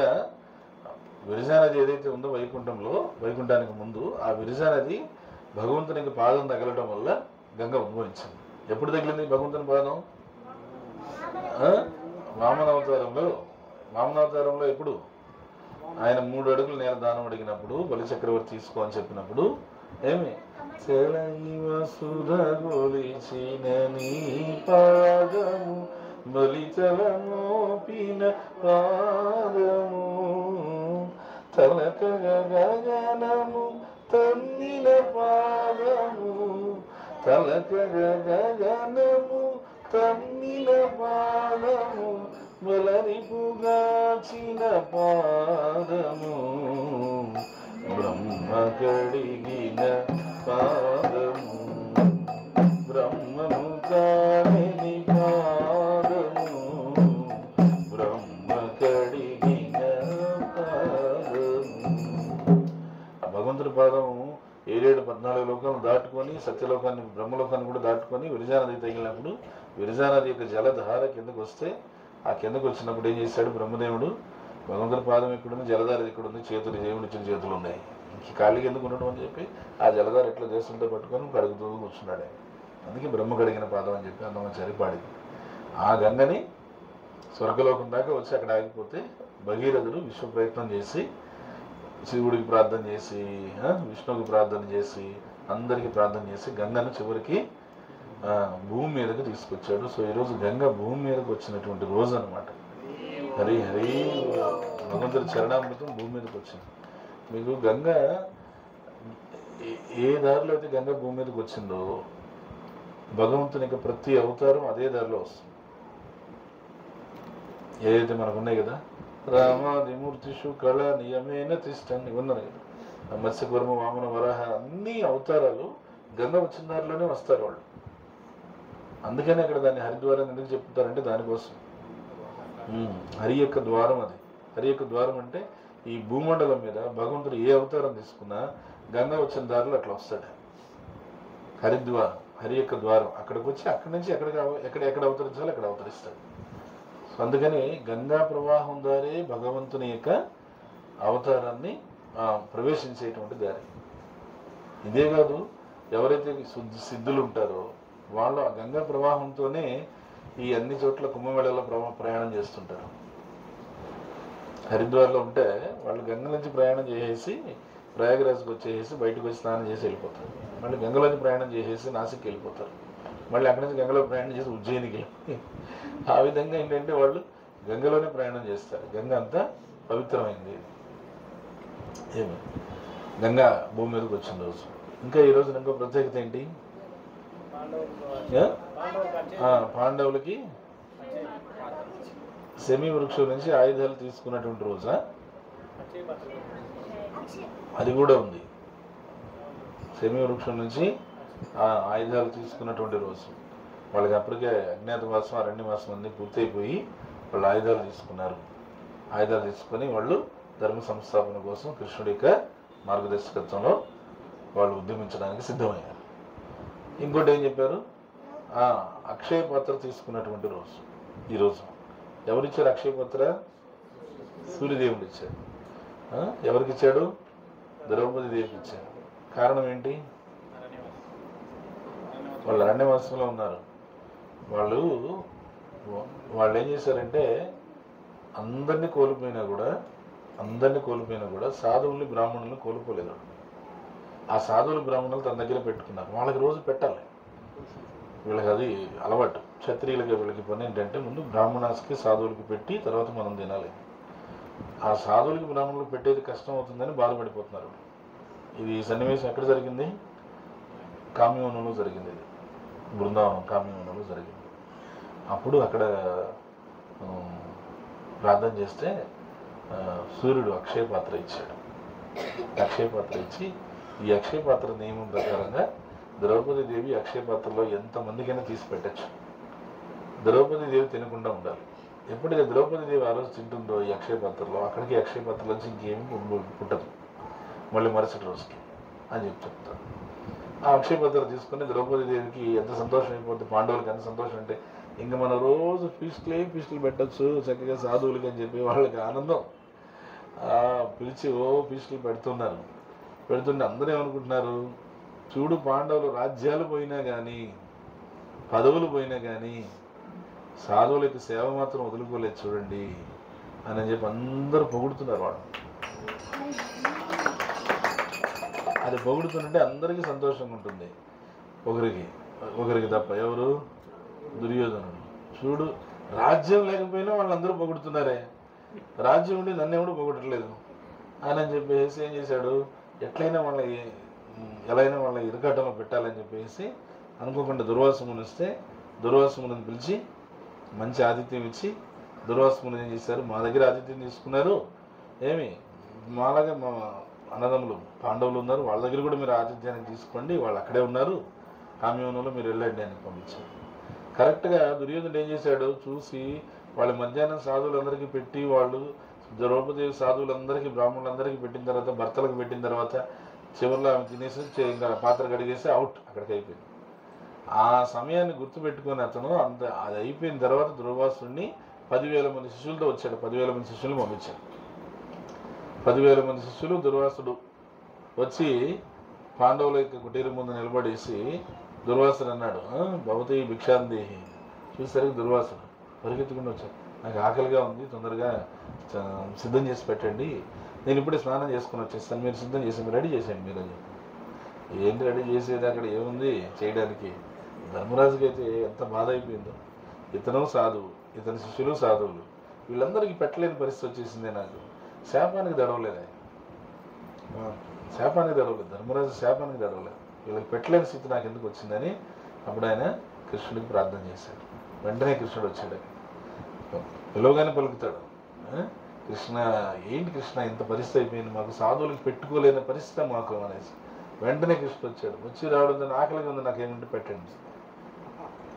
Speaker 1: విరజా నది ఏదైతే ఉందో వైకుంఠంలో, వైకుంఠానికి ముందు ఆ విరజా నది భగవంతునికి పాదం తగలటం వల్ల గంగ ఉద్భవించింది. ఎప్పుడు తగిలింది భగవంతుని పాదం? వామనావతారంలో. వామనావతారంలో ఎప్పుడు? ఆయన 3 అడుగులు నేల దానం అడిగినప్పుడు బలి చక్రవర్తి తీసుకో అని చెప్పినప్పుడు ఏమి సుధగొలిచిన నీ పాదము బలితలమోపిన పాదము తలక గగనము తన్నిన పాదము తలక గగనము తన్నిన పాదము బలరిపుగాచిన పాదము బ్రహ్మ కడిగిన పాదము బ్రహ్మము కాని పాదము బ్రహ్మ కడిగిన పాదము. ఆ భగవంతుడి పాదము 7-14 లోకాలను దాటుకొని సత్యలోకాన్ని బ్రహ్మలోకాన్ని కూడా దాటుకొని విరజానది తగిలినప్పుడు విరజానది యొక్క జలధార కిందకు వస్తే ఆ కిందకు వచ్చినప్పుడు ఏం చేశాడు బ్రహ్మదేవుడు? భగవంతుడి పాదం ఎక్కడుంది, జలధార ఎక్కడుంది, చేతులు దేవుడి ఇచ్చిన చేతులు ఉన్నాయి, ఇంక ఖాళీకి ఎందుకు ఉండడం అని చెప్పి ఆ జలధార ఎట్లా చేస్తుంటే పట్టుకొని కడుగుతూ కూర్చున్నాడు. అందుకే బ్రహ్మ కడిగిన పాదం అని చెప్పి అన్నమాచారి పాడింది. ఆ గంగని స్వర్గలోకం దాకా వచ్చి అక్కడ ఆగిపోతే భగీరథుడు విశ్వ ప్రయత్నం చేసి శివుడికి ప్రార్థన చేసి విష్ణువుకి ప్రార్థన చేసి అందరికీ ప్రార్థన చేసి గంగను చివరికి భూమి మీదకి తీసుకొచ్చాడు. సో ఈరోజు గంగ భూమి మీదకి వచ్చినటువంటి రోజు అనమాట. హరి హరి భగవంతుడి చరణామృతం భూమి మీదకి వచ్చింది. మీకు గంగ ఏ దారిలో అయితే గంగ భూమి మీదకి వచ్చిందో భగవంతుని యొక్క ప్రతి అవతారం అదే దారిలో వస్తుంది. ఏదైతే మనకు ఉన్నాయి కదా, రామాదిమూర్తిషు కళ నియమేన తిష్టం ఉన్నాయి కదా, మత్స్యకూర్మ వామన వరాహ అన్ని అవతారాలు గంగ వచ్చిన దారిలోనే వస్తారు వాళ్ళు. అందుకనే అక్కడ దాన్ని హరిద్వారం ఎందుకు చెప్తారంటే దానికోసం. హరి యొక్క ద్వారం అది. హరి యొక్క ద్వారం అంటే ఈ భూమండలం మీద భగవంతుడు ఏ అవతారం తీసుకున్నా గంగ వచ్చిన దారిలో అట్లా వస్తాడు. హరిద్వారం హరి యొక్క ద్వారం. అక్కడికి వచ్చి అక్కడి నుంచి ఎక్కడ అవతరించాలో అక్కడ అవతరిస్తాడు. సో అందుకని గంగా ప్రవాహం దారే భగవంతుని యొక్క అవతారాన్ని ప్రవేశించేటువంటి దారి. ఇదే కాదు, ఎవరైతే సిద్ధులు ఉంటారో వాళ్ళు ఆ గంగా ప్రవాహంతోనే ఈ అన్ని చోట్ల కుంభమేళలో ప్రయాణం చేస్తుంటారు. హరిద్వార్లో ఉంటే వాళ్ళు గంగ నుంచి ప్రయాణం చేసేసి ప్రయాగరాజ్కి వచ్చేసి బయటకు వచ్చి స్నానం చేసి వెళ్ళిపోతారు. మళ్ళీ గంగలోని ప్రయాణం చేసేసి నాసిక్కి వెళ్ళిపోతారు. మళ్ళీ అక్కడి నుంచి గంగలో ప్రయాణం చేసి ఉజ్జయినికి. ఆ విధంగా ఏంటంటే వాళ్ళు గంగలోనే ప్రయాణం చేస్తారు. గంగ అంతా పవిత్రమైంది. ఏమి గంగా భూమి మీదకి వచ్చిన రోజు. ఇంకా ఈ రోజు ఇంకో ప్రత్యేకత ఏంటి? పాండవులకి సెమి వృక్షం నుంచి ఆయుధాలు తీసుకున్నటువంటి రోజా? అది కూడా ఉంది. సెమి వృక్షం నుంచి ఆయుధాలు తీసుకున్నటువంటి రోజు. వాళ్ళకి అప్పటికే అజ్ఞాతవాసం అరణ్యవాసం అన్ని పూర్తయిపోయి వాళ్ళు ఆయుధాలు తీసుకున్నారు. ఆయుధాలు తీసుకొని వాళ్ళు ధర్మ సంస్థాపన కోసం కృష్ణుడి యొక్క మార్గదర్శకత్వంలో వాళ్ళు ఉద్యమించడానికి సిద్ధమయ్యారు. ఇంకోటి ఏం చెప్పారు? అక్షయ పాత్ర తీసుకున్నటువంటి రోజు ఈరోజు. ఎవరిచ్చారు అక్షయ పాత్ర? సూర్యదేవుడు ఇచ్చాడు. ఎవరికి ఇచ్చాడు? ద్రౌపది దేవికి ఇచ్చాడు. కారణం ఏంటి? వాళ్ళు అరణ్యవాసంలో ఉన్నారు. వాళ్ళు ఏం చేశారంటే అందరినీ కోల్పోయినా కూడా సాధువుల్ని బ్రాహ్మణుల్ని కోల్పోలేదు. ఆ సాధువులు బ్రాహ్మణులు తన దగ్గర పెట్టుకున్నారు. వాళ్ళకి రోజు పెట్టాలి. వీళ్ళకి అది అలవాటు. క్షత్రియులకి వీళ్ళకి పని ఏంటంటే ముందు బ్రాహ్మణాస్కి సాధువులకి పెట్టి తర్వాత మనం తినాలి. ఆ సాధువులకి బ్రాహ్మణులకు పెట్టేది కష్టం అవుతుందని బాధపడిపోతున్నారు. ఇది సన్నివేశం ఎక్కడ జరిగింది? కామ్యవనంలో జరిగింది. ఇది బృందావనం కామ్యవనంలో జరిగింది. అప్పుడు అక్కడ ప్రార్థన చేస్తే సూర్యుడు అక్షయ పాత్ర ఇచ్చాడు. అక్షయ పాత్ర ఇచ్చి ఈ అక్షయ పాత్ర నియమం ప్రకారంగా ద్రౌపది దేవి అక్షయ పాత్రలో ఎంతమందికైనా తీసి పెట్టచ్చు. ద్రౌపది దేవి తినకుండా ఉండాలి. ఎప్పుడైతే ద్రౌపది దేవి ఆ రోజు తింటుందో ఈ అక్షయ పాత్రలో, అక్కడికి అక్షయ పాత్రలో నుంచి ఇంకేమీ పుట్టదు మళ్ళీ మరుసటి రోజుకి. అని చెప్తారు. ఆ అక్షయ పత్రం తీసుకుని ద్రౌపదీదేవికి ఎంత సంతోషం అయిపోద్ది, పాండవులకి ఎంత సంతోషం అంటే ఇంకా మనం రోజు ఫీస్టులు పెట్టచ్చు చక్కగా సాధువులకి అని చెప్పి వాళ్ళకి ఆనందం. పిలిచి ఫీస్టులు పెడుతుంటే అందరూ ఏమనుకుంటున్నారు, చూడు పాండవులు రాజ్యాలు పోయినా కానీ పదవులు పోయినా కానీ సాధువులకి సేవ మాత్రం వదులుకోలేదు చూడండి అని చెప్పి అందరూ పొగుడుతున్నారు. వాళ్ళు అది పొగుడుతుంటే అందరికీ సంతోషంగా ఉంటుంది, ఒకరికి తప్ప. ఎవరు? దుర్యోధనుడు. చూడు, రాజ్యం లేకపోయినా వాళ్ళందరూ పొగుడుతున్నారే, రాజ్యం ఉండి నన్ను ఎవడు పొగడట్లేదు అని చెప్పేసి ఏం చేశాడు, ఎలా అయినా వాళ్ళ ఇరకాటంలో పెట్టాలని చెప్పేసి అనుకోకుండా దుర్వాసముని వస్తే దుర్వాసముని పిలిచి మంచి ఆతిథ్యం ఇచ్చి, దుర్వాసముని ఏం చేశారు, మా దగ్గర ఆతిథ్యం తీసుకున్నారు, మాలాగా మా అన్నదమ్ములు పాండవులు ఉన్నారు, వాళ్ళ దగ్గర కూడా మీరు ఆతిథ్యాన్ని తీసుకోండి, వాళ్ళు అక్కడే ఉన్నారు, కామ్యవనంలో మీరు వెళ్ళండి అని పంపించారు. కరెక్ట్గా దుర్యోధనుడు ఏం చేశాడు, చూసి వాళ్ళ మధ్యాహ్నం సాధువులందరికీ పెట్టి, వాళ్ళు ద్రౌపది సాధువులందరికీ బ్రాహ్మణులందరికీ పెట్టిన తర్వాత, భర్తలకు పెట్టిన తర్వాత చివరిలో ఆమె తినేసి ఇంకా పాత్ర కడిగేసి అవుట్, అక్కడికి అయిపోయింది. ఆ సమయాన్ని గుర్తుపెట్టుకొని అతను అది అయిపోయిన తర్వాత దుర్వాసుడిని 10,000 మంది శిష్యులతో వచ్చాడు. 10,000 మంది శిష్యులు పంపించాడు. 10,000 మంది శిష్యులు దుర్వాసుడు వచ్చి పాండవుల యొక్క కుటీరం ముందు నిలబడేసి దుర్వాసుడు అన్నాడు, భవతి భిక్షాందేహి. చూసేసరికి దుర్వాసుడు పరిగెత్తుకుంటూ వచ్చాడు, నాకు ఆకలిగా ఉంది, తొందరగా సిద్ధం చేసి పెట్టండి, నేను ఇప్పుడే స్నానం చేసుకుని వచ్చేస్తాను, మీరు సిద్ధం చేసి రెడీ చేసేయండి మీరు అని చెప్పి. ఏంటి రెడీ చేసేది, అక్కడ ఏముంది చేయడానికి? ధర్మరాజుకి అయితే ఎంత బాధ అయిపోయిందో, ఇతను సాధువు, ఇతని శిష్యులు సాధువులు, వీళ్ళందరికీ పెట్టలేని పరిస్థితి వచ్చేసిందే. నాకు శాపానికి దడవలేదు, ధర్మరాజు శాపానికి దడవలేదు, వీళ్ళకి పెట్టలేని స్థితి నాకు ఎందుకు వచ్చిందని అప్పుడు ఆయన కృష్ణుడికి ప్రార్థన చేశాడు. వెంటనే కృష్ణుడు వచ్చాడు, పిలవగానే పలుకుతాడు, కృష్ణ ఏంటి కృష్ణ ఇంత పరిస్థితి అయిపోయింది, మాకు సాధువులకు పెట్టుకోలేని పరిస్థితి మాకు అనేసి వెంటనే కృష్ణుడు వచ్చాడు. వచ్చి రావడం, ఆకలిగా ఉంది, నాకేమిటి పెట్టండి,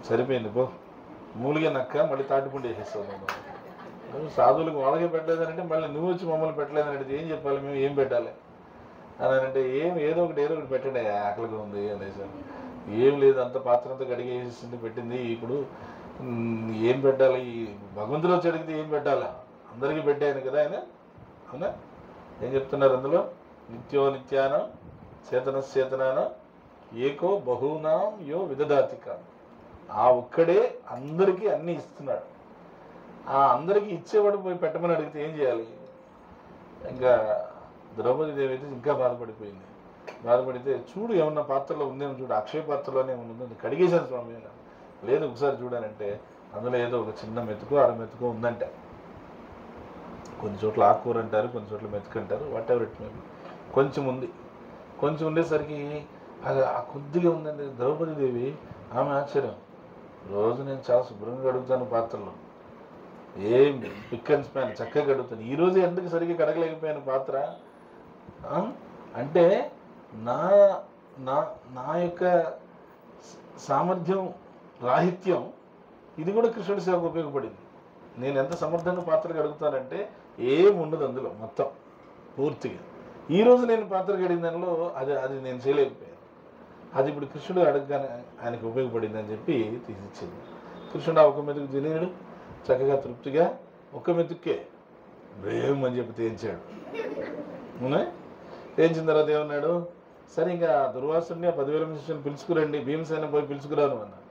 Speaker 1: సరిపోయింది పో, మూలిగా నక్క మళ్ళీ తాటిపండి వేసేస్తావు, నువ్వు సాధువులకు వాళ్ళకే పెట్టలేదని అంటే మళ్ళీ నువ్వు వచ్చి మమ్మల్ని పెట్టలేదని అంటే ఏం చెప్పాలి, మేము ఏం పెట్టాలి అని అంటే ఏదో ఒకటి పెట్టండి, ఆకలిగా ఉంది అనేసి. ఏం లేదు, అంత పాత్ర అంతా కడిగేసింది పెట్టింది, ఇప్పుడు ఏం పెట్టాలి, భగవంతుడు వచ్చి అడిగితే ఏం పెట్టాలా, అందరికీ పెట్టాను కదా ఆయన. అవునా, ఏం చెప్తున్నారు అందులో, నిత్యానం చేతనానం ఏకో బహూనాం యో విదదాతిక. ఆ ఒక్కడే అందరికీ అన్నీ ఇస్తున్నాడు. ఆ అందరికీ ఇచ్చేవాడు పోయి పెట్టమని అడిగితే ఏం చేయాలి? ఇంకా ద్రౌపదీదేవి అయితే ఇంకా బాధపడితే చూడు ఏమన్నా పాత్రలో ఉందేమో చూడు, అక్షయ పాత్రలోనే ఏమన్నా ఉందని కడిగేశాను స్వామి. లేదు ఒకసారి చూడానంటే అందులో ఏదో ఒక చిన్న మెతుకో మెతుకో ఉందంట. కొన్ని చోట్ల ఆకుకూర అంటారు, కొన్ని చోట్ల మెతుకు అంటారు, what ever it may be. కొంచెం ఉండేసరికి అది ఆ కొద్దిగా ఉందండి. ద్రౌపదీదేవి ఆమె ఆశ్చర్యం, రోజు నేను చాలా శుభ్రంగా కడుగుతాను పాత్రలో, ఏం పిక్ అండ్ స్పాన్ చక్కగా కడుగుతాను, ఈరోజు ఎందుకు సరిగ్గా కడగలేకపోయాను పాత్ర అంటే నా యొక్క సామర్థ్యం రాహిత్యం ఇది కూడా కృష్ణుడి సేవకు ఉపయోగపడింది. నేను ఎంత సమర్థంగా పాత్రలు కడుగుతానంటే ఏం ఉండదు అందులో మొత్తం పూర్తిగా. ఈరోజు నేను పాత్ర కడిగిన దానిలో అది నేను చేయలేకపోయాను, అది ఇప్పుడు కృష్ణుడు అడగగానే ఆయనకు ఉపయోగపడింది అని చెప్పి తీసిచ్చింది. కృష్ణుడు ఆ ఒక మెతుకు తినేడు చక్కగా తృప్తిగా, ఒక్క మెతుక్కే బ్రేమ్ అని చెప్పి తేల్చాడు. తేల్చిన తర్వాత ఏమన్నాడు, సరే ఇంకా దుర్వాసుడిని 10,000 శిష్యుని పిలుచుకురండి, భీమసేన పోయి పిలుచుకురాను అన్నాడు.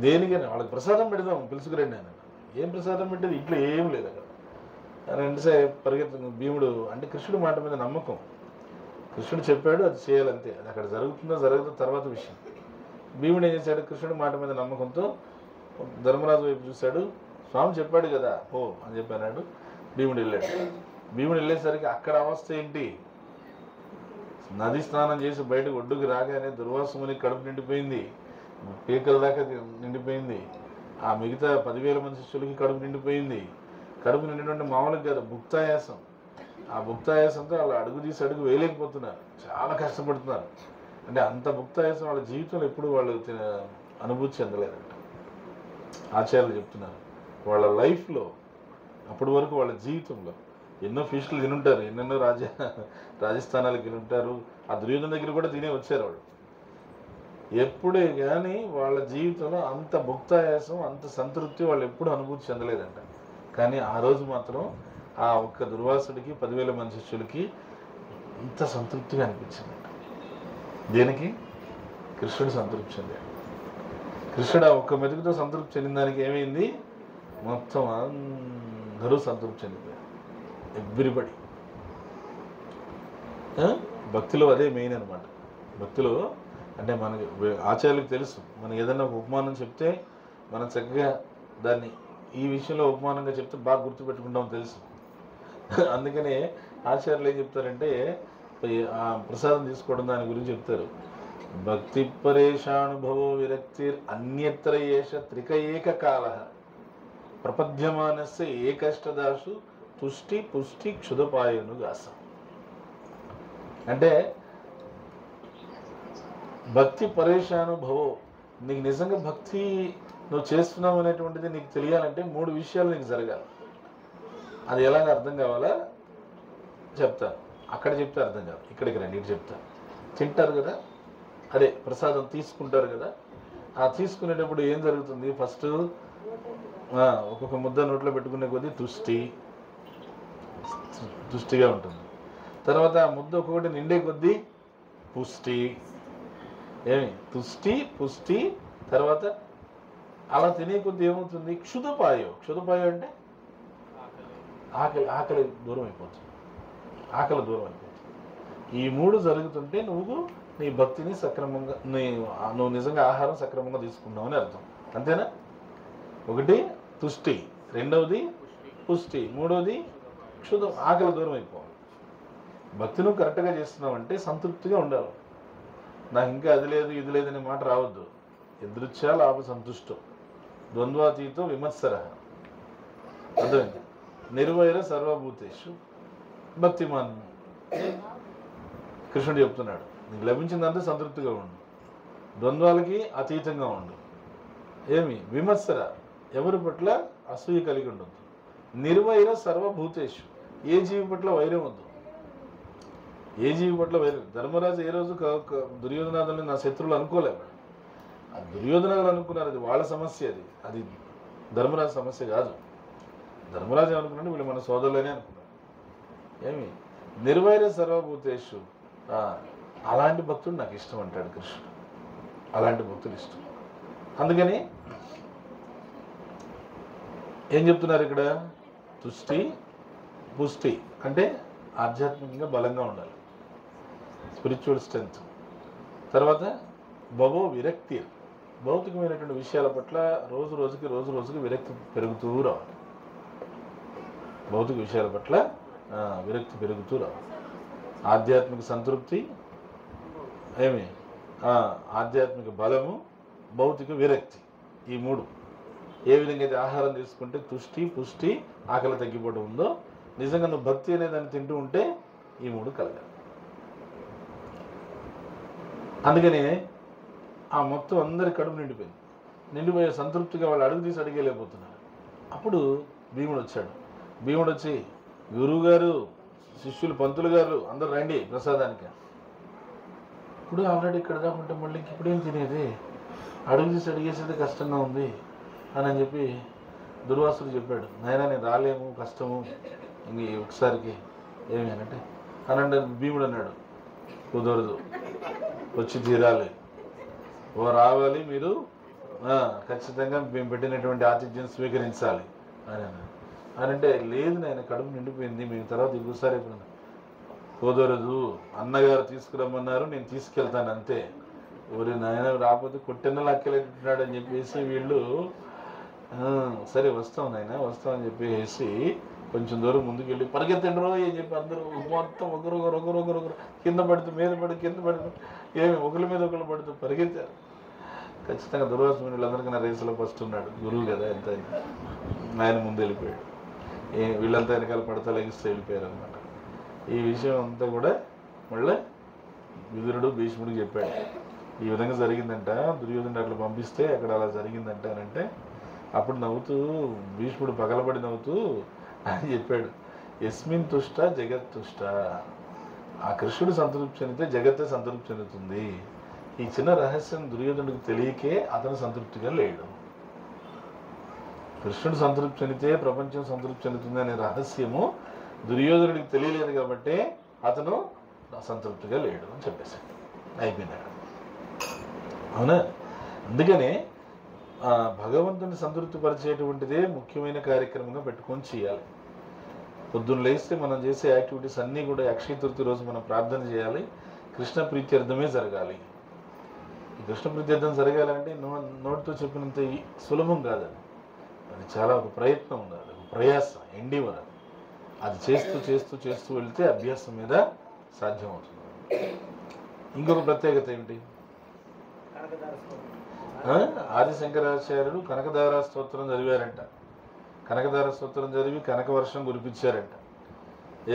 Speaker 1: దేనికైనా వాళ్ళకి ప్రసాదం పెడదాం, పిలుచుకురండి అన్నాడు. ఏం ప్రసాదం పెట్టేది, ఇంట్లో ఏం లేదు అక్కడ అని అంటే పరిగెత్తు. భీముడు అంటే కృష్ణుడు మాట మీద నమ్మకం, కృష్ణుడు చెప్పాడు అది చేయాలంతే, అది అక్కడ జరుగుతుందో జరగదో తర్వాత విషయం. భీముడు ఏం చేశాడు, కృష్ణుడు మాట మీద నమ్మకంతో ధర్మరాజు వైపు చూశాడు, స్వామి చెప్పాడు కదా ఓ అని చెప్పాడు. భీముడు వెళ్ళేసరికి అక్కడ అవస్థ ఏంటి, నది స్నానం చేసి బయటకు ఒడ్డుకు రాగానే దుర్వాసముని కడుపు నిండిపోయింది, పీకల దాకా నిండిపోయింది. ఆ మిగతా 10,000 మంది శిష్యులకి కడుపు నిండిపోయింది. కడుపు నిండినటువంటి మామూలుగా కాదు, భుక్తాయాసం. ఆ భుక్తాయాసంతో వాళ్ళు అడుగు తీసి అడుగు వేయలేకపోతున్నారు, చాలా కష్టపడుతున్నారు. అంటే అంత భుక్తాయాసం వాళ్ళ జీవితంలో ఎప్పుడు వాళ్ళు అనుభూతి చెందలేదంట. ఆచార్యులు చెప్తున్నారు వాళ్ళ లైఫ్లో అప్పటి వరకు వాళ్ళ జీవితంలో ఎన్నో ఫీస్టులు తినుంటారు, ఎన్నెన్నో రాజస్థానాలకు తినుంటారు. ఆ దుర్యోధన దగ్గర కూడా తినే వచ్చారు వాళ్ళు. ఎప్పుడే కానీ వాళ్ళ జీవితంలో అంత భుక్తాయాసం, అంత సంతృప్తి వాళ్ళు ఎప్పుడు అనుభూతి చెందలేదంట. కానీ ఆ రోజు మాత్రం ఆ ఒక్క దుర్వాసుడికి 10,000 మంది శిష్యులకి అంత సంతృప్తిగా అనిపించిందంట. దేనికి? కృష్ణుడు సంతృప్తి చెందాడు. కృష్ణుడు ఆ ఒక్క మెతుకుతో సంతృప్తి చెందిన దానికి ఏమైంది? మొత్తం అందరూ సంతృప్తి చెందిపోయారు, ఎవ్రీబడి. భక్తిలో అదే మెయిన్ అనమాట. భక్తిలో అంటే మనకి ఆచార్యులకు తెలుసు, మనం ఏదైనా ఒక ఉపమానం చెప్తే మనం చక్కగా దాన్ని ఈ విషయంలో ఉపమానంగా చెప్తే బాగా గుర్తుపెట్టుకుంటాం తెలుసు. అందుకనే ఆచార్యులు ఏం చెప్తారంటే ఆ ప్రసాదం తీసుకోవడం దాని గురించి చెప్తారు. భక్తి పరేషానుభవో విరక్తిర్ అన్యత్ర ఏష త్రిక ఏక కాల ప్రపద్యమానస్య ఏకష్టదాసు తుష్టి పుష్టి క్షుదపాయను గాస. అంటే భక్తి పరేషానుభవో, నీకు నిజంగా భక్తి నువ్వు చేస్తున్నావు అనేటువంటిది నీకు తెలియాలంటే 3 విషయాలు నీకు జరగాలి. అది ఎలాగ అర్థం కావాలా చెప్తాను. అక్కడ చెప్తే అర్థం కాదు, ఇక్కడికి రండి, ఇటు చెప్తాను. తింటారు కదా, అదే ప్రసాదం తీసుకుంటారు కదా, ఆ తీసుకునేటప్పుడు ఏం జరుగుతుంది? ఫస్ట్ ఒక్కొక్క ముద్ద నోట్లో పెట్టుకునే కొద్దీ తుష్టిగా ఉంటుంది. తర్వాత ఆ ముద్ద ఒక్కొక్కటి నిండే కొద్దీ పుష్టి, పుష్టి. తర్వాత అలా తినే కొద్దీ ఏమవుతుంది? క్షుదపాయో అంటే ఆకలి దూరం అయిపోతుంది. ఈ 3 జరుగుతుంటే నువ్వు నీ భక్తిని సక్రమంగా నువ్వు నిజంగా ఆహారం సక్రమంగా తీసుకున్నావు అని అర్థం. అంతేనా? ఒకటి తుష్టి, రెండవది పుష్టి, మూడవది ఆకలి దూరం అయిపోవాలి. భక్తి నువ్వు కరెక్ట్గా చేస్తున్నావంటే సంతృప్తిగా ఉండాలి. నాకు ఇంకా అది లేదు ఇది లేదనే మాట రావద్దు. ఎదృచ్ఛా లాభ సంతుష్టం ద్వంద్వాతీతో విమత్సర. అర్థమైంది? నిర్వైర సర్వభూతేషు భక్తిమాన్. కృష్ణుడు చెప్తున్నాడు, నీకు లభించిందంటే సంతృప్తిగా ఉండు, ద్వంద్వాలకి అతీతంగా ఉండు. విమత్సర, ఎవరి పట్ల అసూయ కలిగి ఉండొద్దు. నిర్వైర సర్వభూతేషు, ఏ జీవి పట్ల వైరం వద్దు. ధర్మరాజు ఏ రోజు దుర్యోధనాదుల్ని నా శత్రువులు అనుకోలేవు. ఆ దుర్యోధనాదులు అనుకున్నారు, అది వాళ్ళ సమస్య. అది ధర్మరాజు సమస్య కాదు. ధర్మరాజు ఏమనుకున్నాడు? వీళ్ళు మన సోదరులనే అనుకున్నాడు. నిర్వైర సర్వభూతేషు, అలాంటి భక్తుడు నాకు ఇష్టం అంటాడు కృష్ణుడు. అలాంటి భక్తులు ఇష్టం. అందుకని ఏం చెప్తున్నారు ఇక్కడ? తుష్టి పుష్టి అంటే ఆధ్యాత్మికంగా బలంగా ఉండాలి, స్పిరిచువల్ స్ట్రెంగ్త్. తర్వాత భవో విరక్తి, భౌతికమైనటువంటి విషయాల పట్ల రోజు రోజుకి విరక్తి పెరుగుతూ రావాలి. భౌతిక విషయాల పట్ల విరక్తి పెరుగుతూ రావాలి. ఆధ్యాత్మిక సంతృప్తి, ఆధ్యాత్మిక బలము, భౌతిక విరక్తి, ఈ 3 ఏ విధంగా అయితే ఆహారం తీసుకుంటే తుష్టి పుష్టి ఆకలి తగ్గిపోవడం ఉందో, నిజంగా నువ్వు భక్తి అనే దాన్ని తింటూ ఉంటే ఈ 3 కలగాలి. అందుకని ఆ మొత్తం అందరి కడుపు నిండిపోయే సంతృప్తిగా వాళ్ళు అడుగు తీసి అడిగేలేకపోతున్నారు. అప్పుడు భీముడు వచ్చాడు. భీముడు వచ్చి, గురువు గారు, శిష్యులు, పంతులు గారు అందరు రండి ప్రసాదానికి. ఇప్పుడు ఆల్రెడీ ఇక్కడ కాకుంటే మళ్ళీ ఇప్పుడేం తినేది, అడుగు తీసి అడిగేసేది కష్టంగా ఉంది అని చెప్పి దుర్వాసుడు చెప్పాడు. నాయనా నేను రాలేము, కష్టము, ఇంక ఒకసారికి అనంటే భీముడు అన్నాడు, కుదరదు, వచ్చి తీరాలి, రావాలి, మీరు ఖచ్చితంగా మేము పెట్టినటువంటి ఆతిథ్యం స్వీకరించాలి అని అన్నాడు. అంటే లేదు నాయన, కడుపు నిండిపోయింది, మేము తర్వాత ఇంకోసారి ఎప్పుడు. కుదరదు, అన్నగారు తీసుకురమ్మన్నారు, నేను తీసుకెళ్తాను అంతే. ఎవరి నాయన రాకపోతే కొట్టెన్న లెక్కలేటున్నాడు అని చెప్పేసి వీళ్ళు సరే వస్తాం నాయన వస్తాం అని చెప్పేసి కొంచెం దూరం ముందుకు వెళ్ళి పరిగెత్తండ్రో అని చెప్పి అందరూ మొత్తం ఒకరు కింద పడుతూ మీద కింద పడుతూ ఒకరి మీద ఒకరు పడుతూ పరిగెత్తారు. ఖచ్చితంగా దుర్వాసుని వీళ్ళందరికీ నా రేసులో ఫస్ట్ ఉన్నాడు, గురువు కదా, ఎంత ఆయన ముందు వెళ్ళిపోయాడు. వీళ్ళంతా వెనకాల పడతా లెగిస్తూ వెళ్ళిపోయారు అనమాట. ఈ విషయం అంతా కూడా మళ్ళీ విదురుడు భీష్ముడికి చెప్పాడు. ఈ విధంగా జరిగిందంట, దుర్యోధనుడు అట్లా పంపిస్తే అక్కడ అలా జరిగిందంట అని అంటే అప్పుడు నవ్వుతూ భీష్ముడు పగలబడి నవ్వుతూ అని చెప్పాడు, యస్మిన్ తుష్ట జగత్ తుష్ట. ఆ కృష్ణుడు సంతృప్తి చెందితే జగత్తే సంతృప్తి చెందుతుంది. ఈ చిన్న రహస్యం దుర్యోధనుడికి తెలియకే అతను సంతృప్తిగా లేడు. కృష్ణుడు సంతృప్తి చెందితే ప్రపంచం సంతృప్తి చెందుతుంది అనే రహస్యము దుర్యోధనుడికి తెలియలేదు కాబట్టి అతను సంతృప్తిగా లేడు అని చెప్పేశాడు. అయిపోయింది అక్కడ. అవునా? అందుకనే భగవంతుని సంతృప్తి పరిచేటువంటిదే ముఖ్యమైన కార్యక్రమంగా పెట్టుకొని చేయాలి. పొద్దున్న లేస్తే మనం చేసే యాక్టివిటీస్ అన్నీ కూడా అక్షయ తృతీయ రోజు మనం ప్రార్థన చేయాలి. కృష్ణ ప్రీత్యర్థమే జరగాలి. ఈ కృష్ణ ప్రీత్యర్థం జరగాలంటే నోటితో చెప్పినంత సులభం కాదండి. అది చాలా ఒక ప్రయత్నం ఉండాలి, ఒక ప్రయాస, ఎండివర్. అది చేస్తూ చేస్తూ చేస్తూ వెళ్తే అభ్యాసం మీద సాధ్యమవుతుంది. ఇంకొక ప్రత్యేకత ఏమిటి? ఆది శంకరాచార్యులు కనకదార స్తోత్రం చదివారంట. కనకదార స్తోత్రం చదివి కనకవర్షం కురిపించారంట.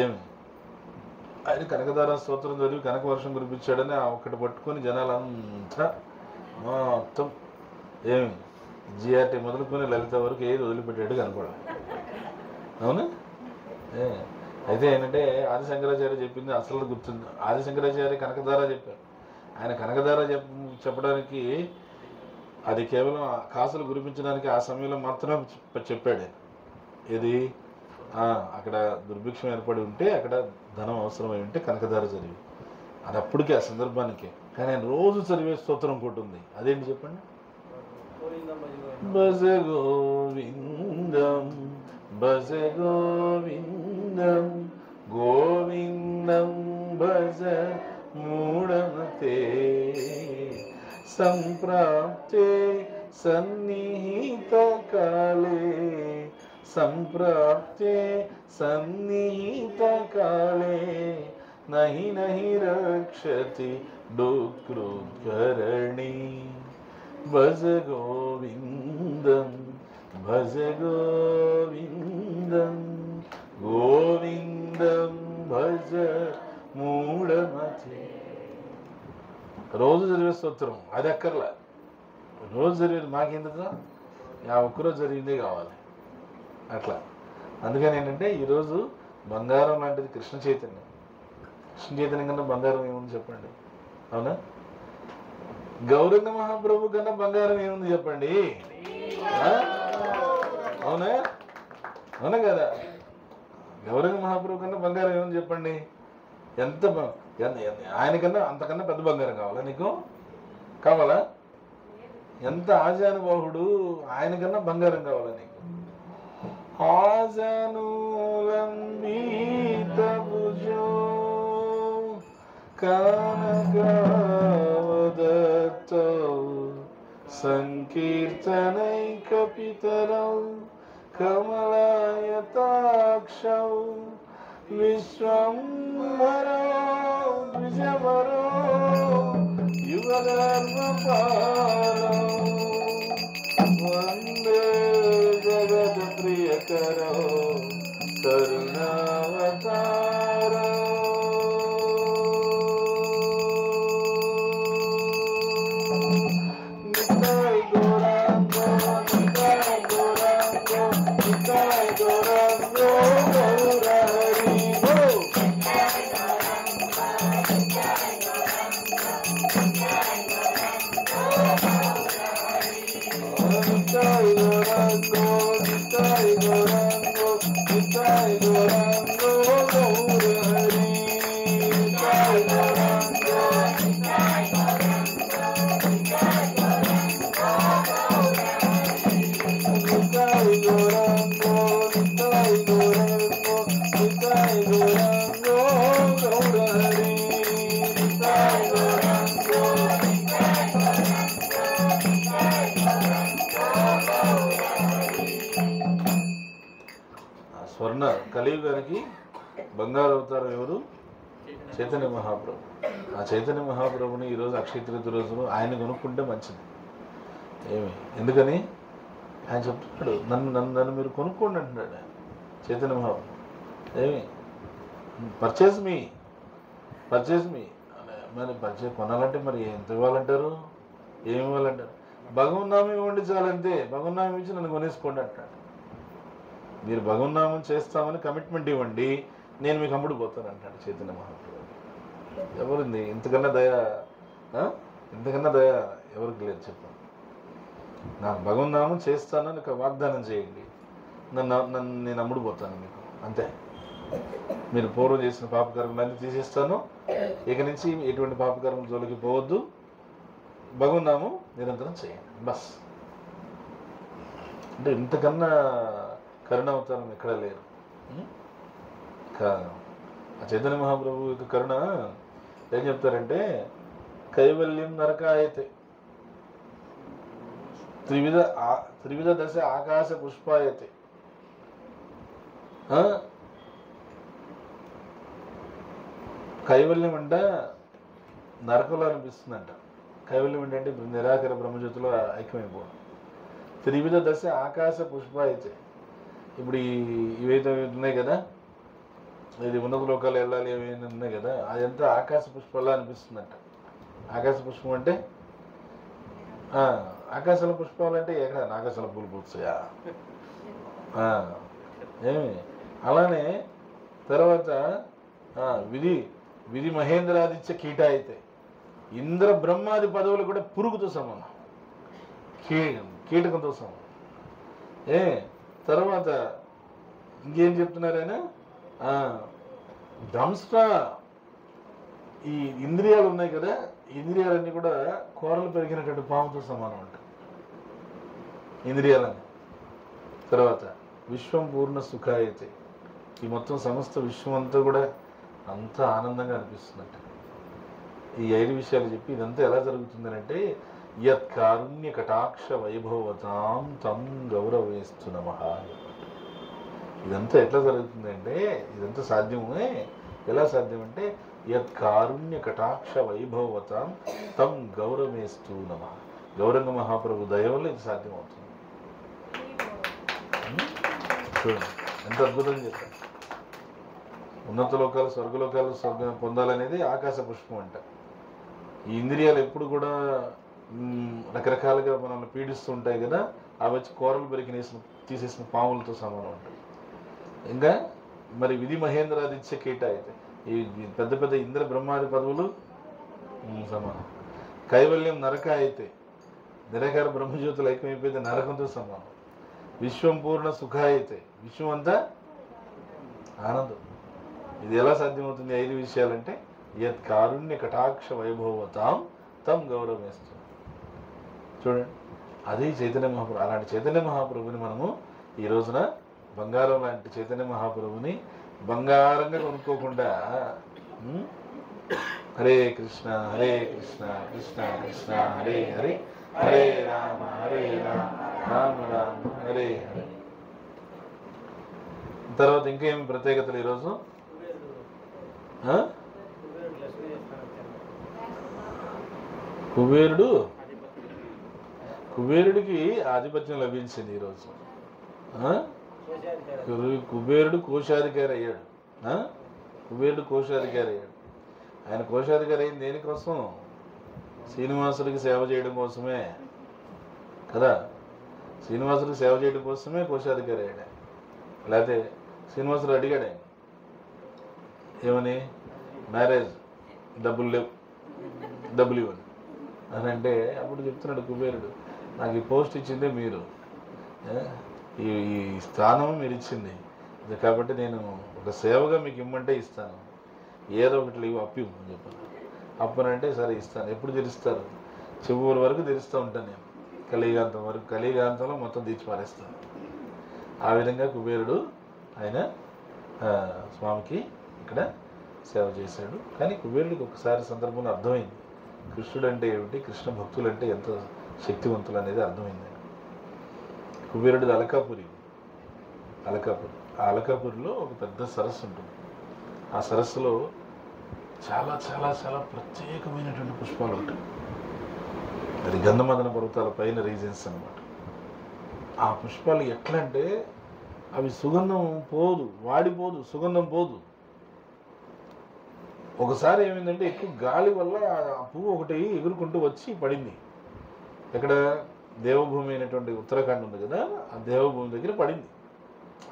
Speaker 1: ఏమి ఆయన కనకదార స్తోత్రం చదివి కనకవర్షం కురిపించాడని ఒకటి పట్టుకొని జనాలంతా మొత్తం ఏమి జిఆర్టీ మొదలుకొని లలిత వరకు ఏది వదిలిపెట్టాడు కనపడాలి. అవునా? అయితే ఏంటంటే ఆది శంకరాచార్య చెప్పింది అసలు గుర్తుంది. ఆది శంకరాచార్య కనకదార చెప్పారు. ఆయన కనకదార చెప్పడానికి అది కేవలం కాసులు కురిపించడానికి ఆ సమయంలో మాత్రమే చెప్పాడు. ఏది అక్కడ దుర్భిక్షం ఏర్పడి ఉంటే, అక్కడ ధనం అవసరమై ఉంటే కనకదార చదివి అది అప్పటికే ఆ సందర్భానికే. కానీ ఆయన రోజు చదివే స్తోత్రం ఒకటి ఉంది. అదేంటి చెప్పండి? భజ గోవిందం భజ గోవిందం గోవిందం భజ మూఢమతే సంప్రాప్తే సన్నిహిత కాలే సంప్రాప్తే సన్నిహిత కాలే నహి నహి రక్షతి డుక్రుకరణి భజ గోవిందం భజ గోవిందం గోవిందం భజ మూఢమతే. రోజు చదివే స్తోత్రం అది అక్కర్లా. రోజు చదివేది మాకెందుకు? ఆ ఒక్కరోజు జరిగిందే కావాలి అట్లా. అందుకని ఏంటంటే ఈరోజు బంగారం లాంటిది కృష్ణ చైతన్యం. కృష్ణ చైతన్యం కన్నా బంగారం ఏముంది చెప్పండి? అవునా? గౌరంగ మహాప్రభు కన్నా బంగారం ఏముంది చెప్పండి? అవునా? అవునా కదా? గౌరంగ మహాప్రభు కన్నా బంగారం ఏముంది చెప్పండి? ఎంత ఆయనకన్నా అంతకన్నా పెద్ద బంగారం కావాలా నీకు? కావాలా? ఎంత ఆజానుబాహుడు, ఆయనకన్నా బంగారం కావాలా నీకు? ఆజానులంబిత భుజో కనకవదతో సంకీర్తనైకపితరౌ కమలాయతాక్షౌ విశ్వంభరో ద్విజవరో యుగధర్మపాలో వందే జగత్ప్రియకరో కరుణావతారో. నితాయ్ గౌరాంగో నితాయ్ గౌరాంగో నితాయ్ గౌరాంగో గౌరహరి గో. నితాయ్ గౌరాంగో నితాయ్ గౌరాంగో నితాయ్ గౌరాంగో గౌరహరి నితాయ్ గౌరాంగో నితాయ్ గౌరాంగో నితాయ్ గౌరాంగో నితాయ్ గౌరాంగో గౌరహరి నితాయ్ గౌరాంగో. స్వర్ణ కలియుగానికి బంగారు అవతారం ఎవరు? చైతన్య మహాప్రభు. ఆ చైతన్య మహాప్రభుని ఈరోజు అక్షయ తృతీయ రోజును ఆయన కొనుక్కుంటే మంచిది. ఏమి? ఎందుకని ఆయన చెప్తున్నాడు, నన్ను నన్ను నన్ను మీరు కొనుక్కోండి అంటున్నాడు ఆయన చైతన్య మహాప్రభు. ఏమి? పర్చేజ్ మీ మరి పర్చేజ్ కొనాలంటే మరి ఎంత ఇవ్వాలంటారు? ఏమి ఇవ్వాలంటారు? భగవన్నామం ఇవ్వండి చాలంతే. భగవన్నామం ఇచ్చి నన్ను కొనేసుకోండి అంటాడు. మీరు భగవన్నామం చేస్తామని కమిట్మెంట్ ఇవ్వండి, నేను మీకు అమ్ముడుపోతాను అంటాడు చైతన్య మహాప్రభు. ఎవరింది ఇంతకన్నా దయ? ఇంతకన్నా దయ ఎవరికి లేదు చెప్పండి. నా భగవన్నామం చేస్తానని వాగ్దానం చేయండి, నన్ను నేను అమ్ముడుపోతాను మీకు, అంతే. మీరు పూర్వం చేసిన పాపకర్మలన్నీ తీసేస్తాను, ఇక నుంచి ఎటువంటి పాపకర్మల జోలికి పోవద్దు, భగవన్నామం నిరంతరం చేయండి, బస్. అంటే ఇంతకన్నా కరుణావతారం ఎక్కడ లేరు. ఆ చైతన్య మహాప్రభు యొక్క కరుణ ఏం చెప్తారంటే, కైవల్యం నరకాయతే త్రివిధ దశ ఆకాశ పుష్పాయతే. కైవల్యం అంటే నరకంలో అనిపిస్తుందంట. కైవల్యం ఏంటంటే ఇప్పుడు నిరాకర బ్రహ్మజ్యోతిలో ఐక్యమైపోవడం. త్రివిధ దశ ఆకాశ పుష్పాయతే. ఇప్పుడు ఇవైతే ఉన్నాయి కదా, ఇది ఉన్నత లోకాలు వెళ్ళాలి ఏమైనా ఉన్నాయి కదా, అదంతా ఆకాశ పుష్పాలా అనిపిస్తుందంట. ఆకాశ పుష్పం అంటే ఆకాశాల పుష్పాలు అంటే ఎక్కడ ఆకాశాల పూలు పూర్చాయా? ఏమి అలానే తర్వాత విధి మహేంద్రాదిత్య కీట అయితే ఇంద్ర బ్రహ్మాది పదవులు కూడా పురుగుతో సమానం, కీటకంతో సమానం. తర్వాత ఇంకేం చెప్తున్నారైనా, దంష్ట ఈ ఇంద్రియాలు ఉన్నాయి కదా, ఇంద్రియాలన్నీ కూడా కూరలు పెరిగినటువంటి పాముతో సమానం అంట ఇంద్రియాలని. తర్వాత విశ్వం పూర్ణ సుఖాయతే. ఈ మొత్తం సమస్త విశ్వం అంతా కూడా అంత ఆనందంగా అనిపిస్తుందంట. ఈ 5 విషయాలు చెప్పి ఇదంతా ఎలా జరుగుతుందని అంటే, యత్ కారుణ్య కటాక్ష వైభవతాం తం గౌరవేస్తున్నమః. ఇదంతా ఎట్లా జరుగుతుందంటే, ఇదంతా సాధ్యమే. ఎలా సాధ్యం అంటే, యత్ కారుణ్య కటాక్ష వైభవతాం తం గౌరవేస్తూ నమః. గౌరంగ మహాప్రభు దయ వల్ల ఇది సాధ్యమవుతుంది. చూడండి ఎంత అద్భుతంగా చెప్పారు. ఉన్నత లోకాలు స్వర్గలోకాలు స్వర్గం పొందాలనేది ఆకాశ పుష్పం అంట. ఈ ఇంద్రియాలు ఎప్పుడు కూడా రకరకాలుగా మనల్ని పీడిస్తూ ఉంటాయి కదా, అవి వచ్చి కూరలు తీసేసిన పాములతో సమానం ఉంటాయి. ఇంకా మరి విధి మహేంద్రాదిత్య కీట అయితే ఈ పెద్ద పెద్ద ఇంద్ర బ్రహ్మాది పదవులు సమానం. కైవల్యం నరక అయితే నిరాకార బ్రహ్మజ్యోతులు ఐక్యమైపోతే నరకంతో సమానం. విశ్వం పూర్ణ సుఖ అయితే విశ్వం అంతా ఆనందం. ఇది ఎలా సాధ్యమవుతుంది? 5 విషయాలంటే, యత్ కారుణ్య కటాక్ష వైభవతాం తం గౌరవేస్తాం. చూడండి, అది చైతన్య మహాప్రభు. అలాంటి చైతన్య మహాప్రభుని మనము ఈ రోజున బంగారం లాంటి చైతన్య మహాప్రభుని బంగారంగా కొనుక్కోకుండా హరే కృష్ణ కృష్ణ కృష్ణ హరే హరే, హరే రామ రామ రామ హరే హరే. తర్వాత ఇంకేమి ప్రత్యేకతలు ఈరోజు? కుబేరుడికి ఆధిపత్యం లభించింది ఈరోజు. కుబేరుడు కోశాధికారి అయ్యాడు. కుబేరుడు కోశాధికారి అయ్యాడు. ఆయన కోశాధికారి అయింది దేనికోసం? శ్రీనివాసుడికి సేవ చేయడం కోసమే కదా. శ్రీనివాసుడికి సేవ చేయడం కోసమే కోశాధికారి అయ్యాడు. లేకపోతే శ్రీనివాసుడు అడిగాడు ఆయన ఏమని, మ్యారేజ్ డబ్బులు లేవు, డబ్బులు ఇవ్వండి అని అంటే, అప్పుడు చెప్తున్నాడు కుబేరుడు, నాకు ఈ పోస్ట్ ఇచ్చిందే మీరు, ఈ స్థానం మీరు ఇచ్చింది కాబట్టి నేను ఒక సేవగా మీకు ఇమ్మంటే ఇస్తాను, ఏదో ఒకటి లేవు అప్పి అని చెప్పాను. అప్పనంటే సరే ఇస్తాను. ఎప్పుడు తెరుస్తారు? చివరి వరకు తెరుస్తూ ఉంటాను నేను, కలియుగాంతం వరకు. కలియుగాంతంలో మొత్తం తీర్చి పారేస్తాను. ఆ విధంగా కుబేరుడు ఆయన స్వామికి ఇక్కడ సేవ చేశాడు. కానీ కుబేరుడికి ఒకసారి సందర్భంలో అర్థమైంది కృష్ణుడు అంటే ఏమిటి, కృష్ణ భక్తులు అంటే ఎంత శక్తివంతులు అనేది అర్థమైంది. కుబేరుడిది అలకాపురి. ఆ అలకాపురిలో ఒక పెద్ద సరస్సు ఉంటుంది. ఆ సరస్సులో చాలా చాలా చాలా ప్రత్యేకమైనటువంటి పుష్పాలు ఉంటాయి. అది గంధమదన పర్వతాల పైన రీజన్స్ అన్నమాట. ఆ పుష్పాలు ఎట్లా అంటే, అవి సుగంధం పోదు, వాడిపోదు, సుగంధం పోదు. ఒకసారి ఏమైందంటే, ఎక్కువ గాలి వల్ల ఆ పువ్వు ఒకటి ఎగురుకుంటూ వచ్చి పడింది. ఎక్కడ? దేవభూమి అయినటువంటి ఉత్తరాఖండ్ ఉంది కదా, ఆ దేవభూమి దగ్గర పడింది.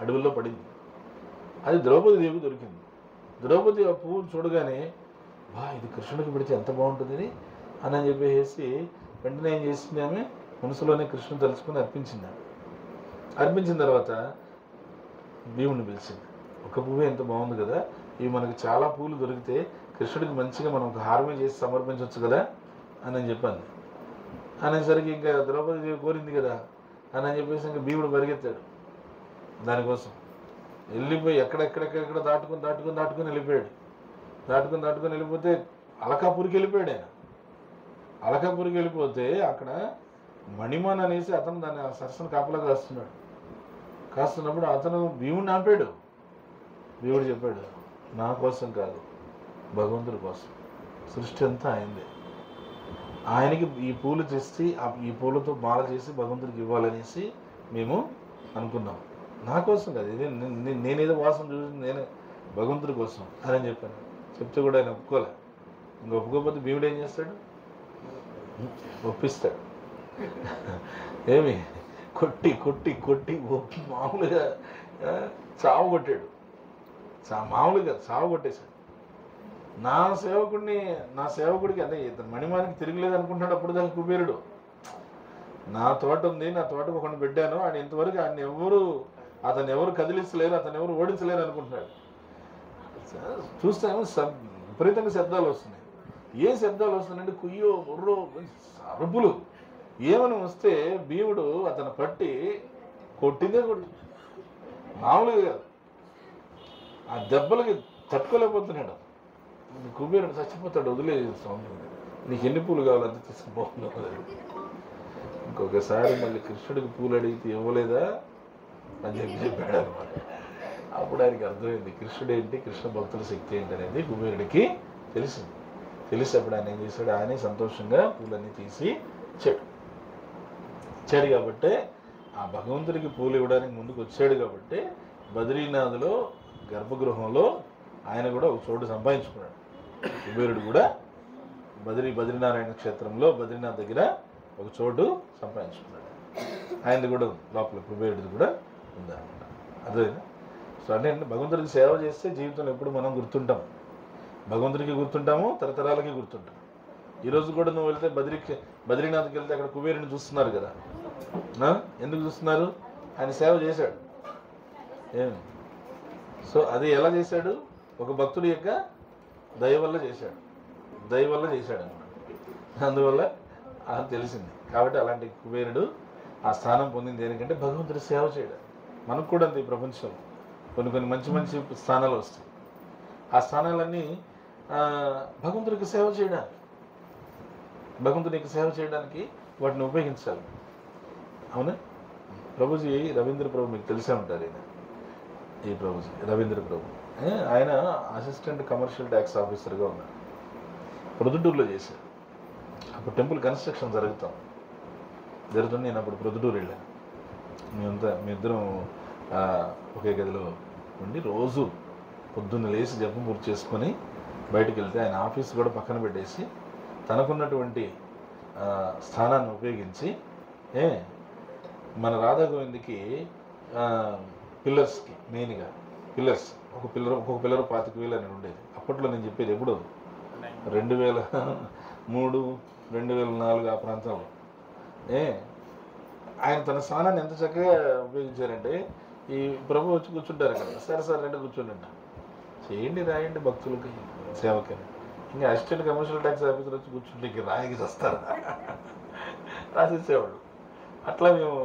Speaker 1: అడవుల్లో పడింది. అది ద్రౌపది దేవికి దొరికింది. ద్రౌపది ఆ పువ్వు చూడగానే ఇది కృష్ణుడికి పెడితే ఎంత బాగుంటుంది అని చెప్పేసి వెంటనే ఏం చేసింది, ఆమె మనసులోనే కృష్ణుని తలుచుకొని అర్పించింది. అర్పించిన తర్వాత భీముడిని పిలిచింది. ఒక పువ్వే ఎంత బాగుంది కదా, ఇవి మనకి చాలా పూలు దొరికితే కృష్ణుడికి మంచిగా మనం ఒక హారమే చేసి సమర్పించవచ్చు కదా అని చెప్పాను. అనేసరికి ఇంకా ద్రౌపది దేవి కోరింది కదా అని చెప్పేసి ఇంకా భీముడు పరిగెత్తాడు దానికోసం. వెళ్ళిపోయి ఎక్కడెక్కడెక్కడెక్కడ దాటుకొని వెళ్ళిపోయాడు. దాటుకొని వెళ్ళిపోతే అలకాపూరికి వెళ్ళిపోయాడు ఆయన. అలకాపూరికి వెళ్ళిపోతే అక్కడ మణిమాన్ అనేసి అతను దాన్ని సరస్సును కాపలా కాస్తున్నప్పుడు అతను భీముడిని ఆపాడు. భీముడు చెప్పాడు, నా కోసం కాదు, భగవంతుడి కోసం, సృష్టి అంతా ఆయనదే, ఆయనకి ఈ పూలు తెచ్చి ఈ పూలతో మాల చేసి భగవంతుడికి ఇవ్వాలనేసి మేము అనుకున్నాం, నా కోసం కాదు, ఇది నేనేదో వాసన చూసి నేనే భగవంతుడి కోసం అని చెప్పాను. చెప్తే కూడా ఆయన ఒప్పుకోలే. ఇంక ఒప్పుకోకపోతే భీముడు ఏం చేస్తాడు, ఒప్పిస్తాడు. ఏమి కొట్టి కొట్టి కొట్టి మామూలుగా చావు కొట్టాడు. మామూలుగా చావు కొట్టేశాడు. నా సేవకుడికి అదే ఇతను మణిమానికి తిరగలేదు అనుకుంటున్నాడు అప్పుడు దానికి కుబేరుడు. నా తోట ఉంది, నా తోటకు ఒకరిని పెట్టాను, ఆయన ఇంతవరకు అతను ఎవరు కదిలించలేరు, అతను ఎవరు ఓడించలేరు అనుకుంటున్నాడు. చూస్తాము విపరీతంగా శబ్దాలు వస్తున్నాయి. ఏ శబ్దాలు వస్తున్నాయంటే కుయ్యో బుర్రో అరుపులు ఏమని వస్తే భీముడు అతను పట్టి కొట్టిందే మామూలుగా కాదు. ఆ దెబ్బలకి తట్టుకోలేకపోతున్నాడు. కుబేరుడు చచ్చిపోతాడు, వదిలేదు సౌండ్, నీకు ఎన్ని పూలు కావాలంటే తీసుకుపోతున్నాడు. ఇంకొకసారి మళ్ళీ కృష్ణుడికి పూలు అడిగితే ఇవ్వలేదా అని చెప్పాడు అనమాట. అప్పుడు ఆయనకి అర్థమైంది కృష్ణుడు ఏంటి, కృష్ణ భక్తుల శక్తి ఏంటి అనేది కుబేరుడికి తెలిసింది. తెలిసినప్పుడు ఆయన ఏం చేశాడు, ఆయనే సంతోషంగా పూలన్నీ తీసి ఇచ్చాడు కాబట్టి ఆ భగవంతుడికి పూలు ఇవ్వడానికి ముందుకు వచ్చాడు కాబట్టి బద్రీనాథ్లో గర్భగృహంలో ఆయన కూడా ఒక చోటు సంపాదించుకున్నాడు. కుబేరుడు కూడా బద్రీనారాయణ క్షేత్రంలో బద్రీనాథ్ దగ్గర ఒక చోటు సంపాదించుకున్నాడు. ఆయనది కూడా లోపల కుబేరుడిది కూడా ఉందన్నమాట. అదేనా? సో అంటే భగవంతుడికి సేవ చేస్తే జీవితంలో ఎప్పుడు మనం గుర్తుంటాం, భగవంతుడికి గుర్తుంటాము, తరతరాలకి గుర్తుంటాం. ఈరోజు కూడా నువ్వు వెళ్తే బద్రీనాథ్కి వెళ్తే అక్కడ కుబేరుని చూస్తున్నారు కదా. ఎందుకు చూస్తున్నారు? ఆయన సేవ చేశాడు. ఏమి? సో అది ఎలా చేశాడు? ఒక భక్తుడి యొక్క దయ వల్ల చేశాడు అన్నమాట. అందువల్ల అది తెలిసింది. కాబట్టి అలాంటి కుబేరుడు ఆ స్థానం పొందింది దేనికంటే భగవంతుడి సేవ చేయడం. మనకు కూడా అంతే, ఈ ప్రపంచంలో కొన్ని మంచి మంచి స్థానాలు వస్తాయి. ఆ స్థానాలన్నీ భగవంతుడికి సేవ చేయడానికి వాటిని ఉపయోగించాలి. అవునా? ప్రభుజీ రవీంద్ర ప్రభు మీకు తెలిసే ఉంటారు. ఈ ప్రభుజీ రవీంద్ర ప్రభు ఆయన అసిస్టెంట్ కమర్షియల్ ట్యాక్స్ ఆఫీసర్గా ఉన్నారు. ప్రొద్దుటూరులో చేశారు. అప్పుడు టెంపుల్ కన్స్ట్రక్షన్ జరుగుతుంది. నేను అప్పుడు ప్రొద్దుటూరు వెళ్ళాను. మీ ఇద్దరం ఒకే గదిలో ఉండి రోజు పొద్దున్న లేచి జపం పూర్తి చేసుకొని బయటకు వెళ్తే ఆయన ఆఫీస్ కూడా పక్కన పెట్టేసి తనకున్నటువంటి స్థానాన్ని ఉపయోగించి మన రాధా గోవింద్కి పిల్లర్స్కి మెయిన్గా ఒక్కొక్క పిల్లర్ 25,000 అని ఉండేది. అప్పట్లో నేను చెప్పేది ఎప్పుడు 2003, 2004 ఆ ప్రాంతంలో. ఆయన తన స్థానాన్ని ఎంత చక్కగా ఉపయోగించారంటే ఈ ప్రభు వచ్చి కూర్చుంటారు అక్కడ. సరే అంటే కూర్చోండి, చేయండి రాయండి భక్తులకి సేవకి. ఇంకా అసిస్టెంట్ కమర్షియల్ ట్యాక్స్ ఆఫీసర్ వచ్చి కూర్చుంటే ఇంక రాయికి వస్తారు రాసేసేవాడు. అట్లా మేము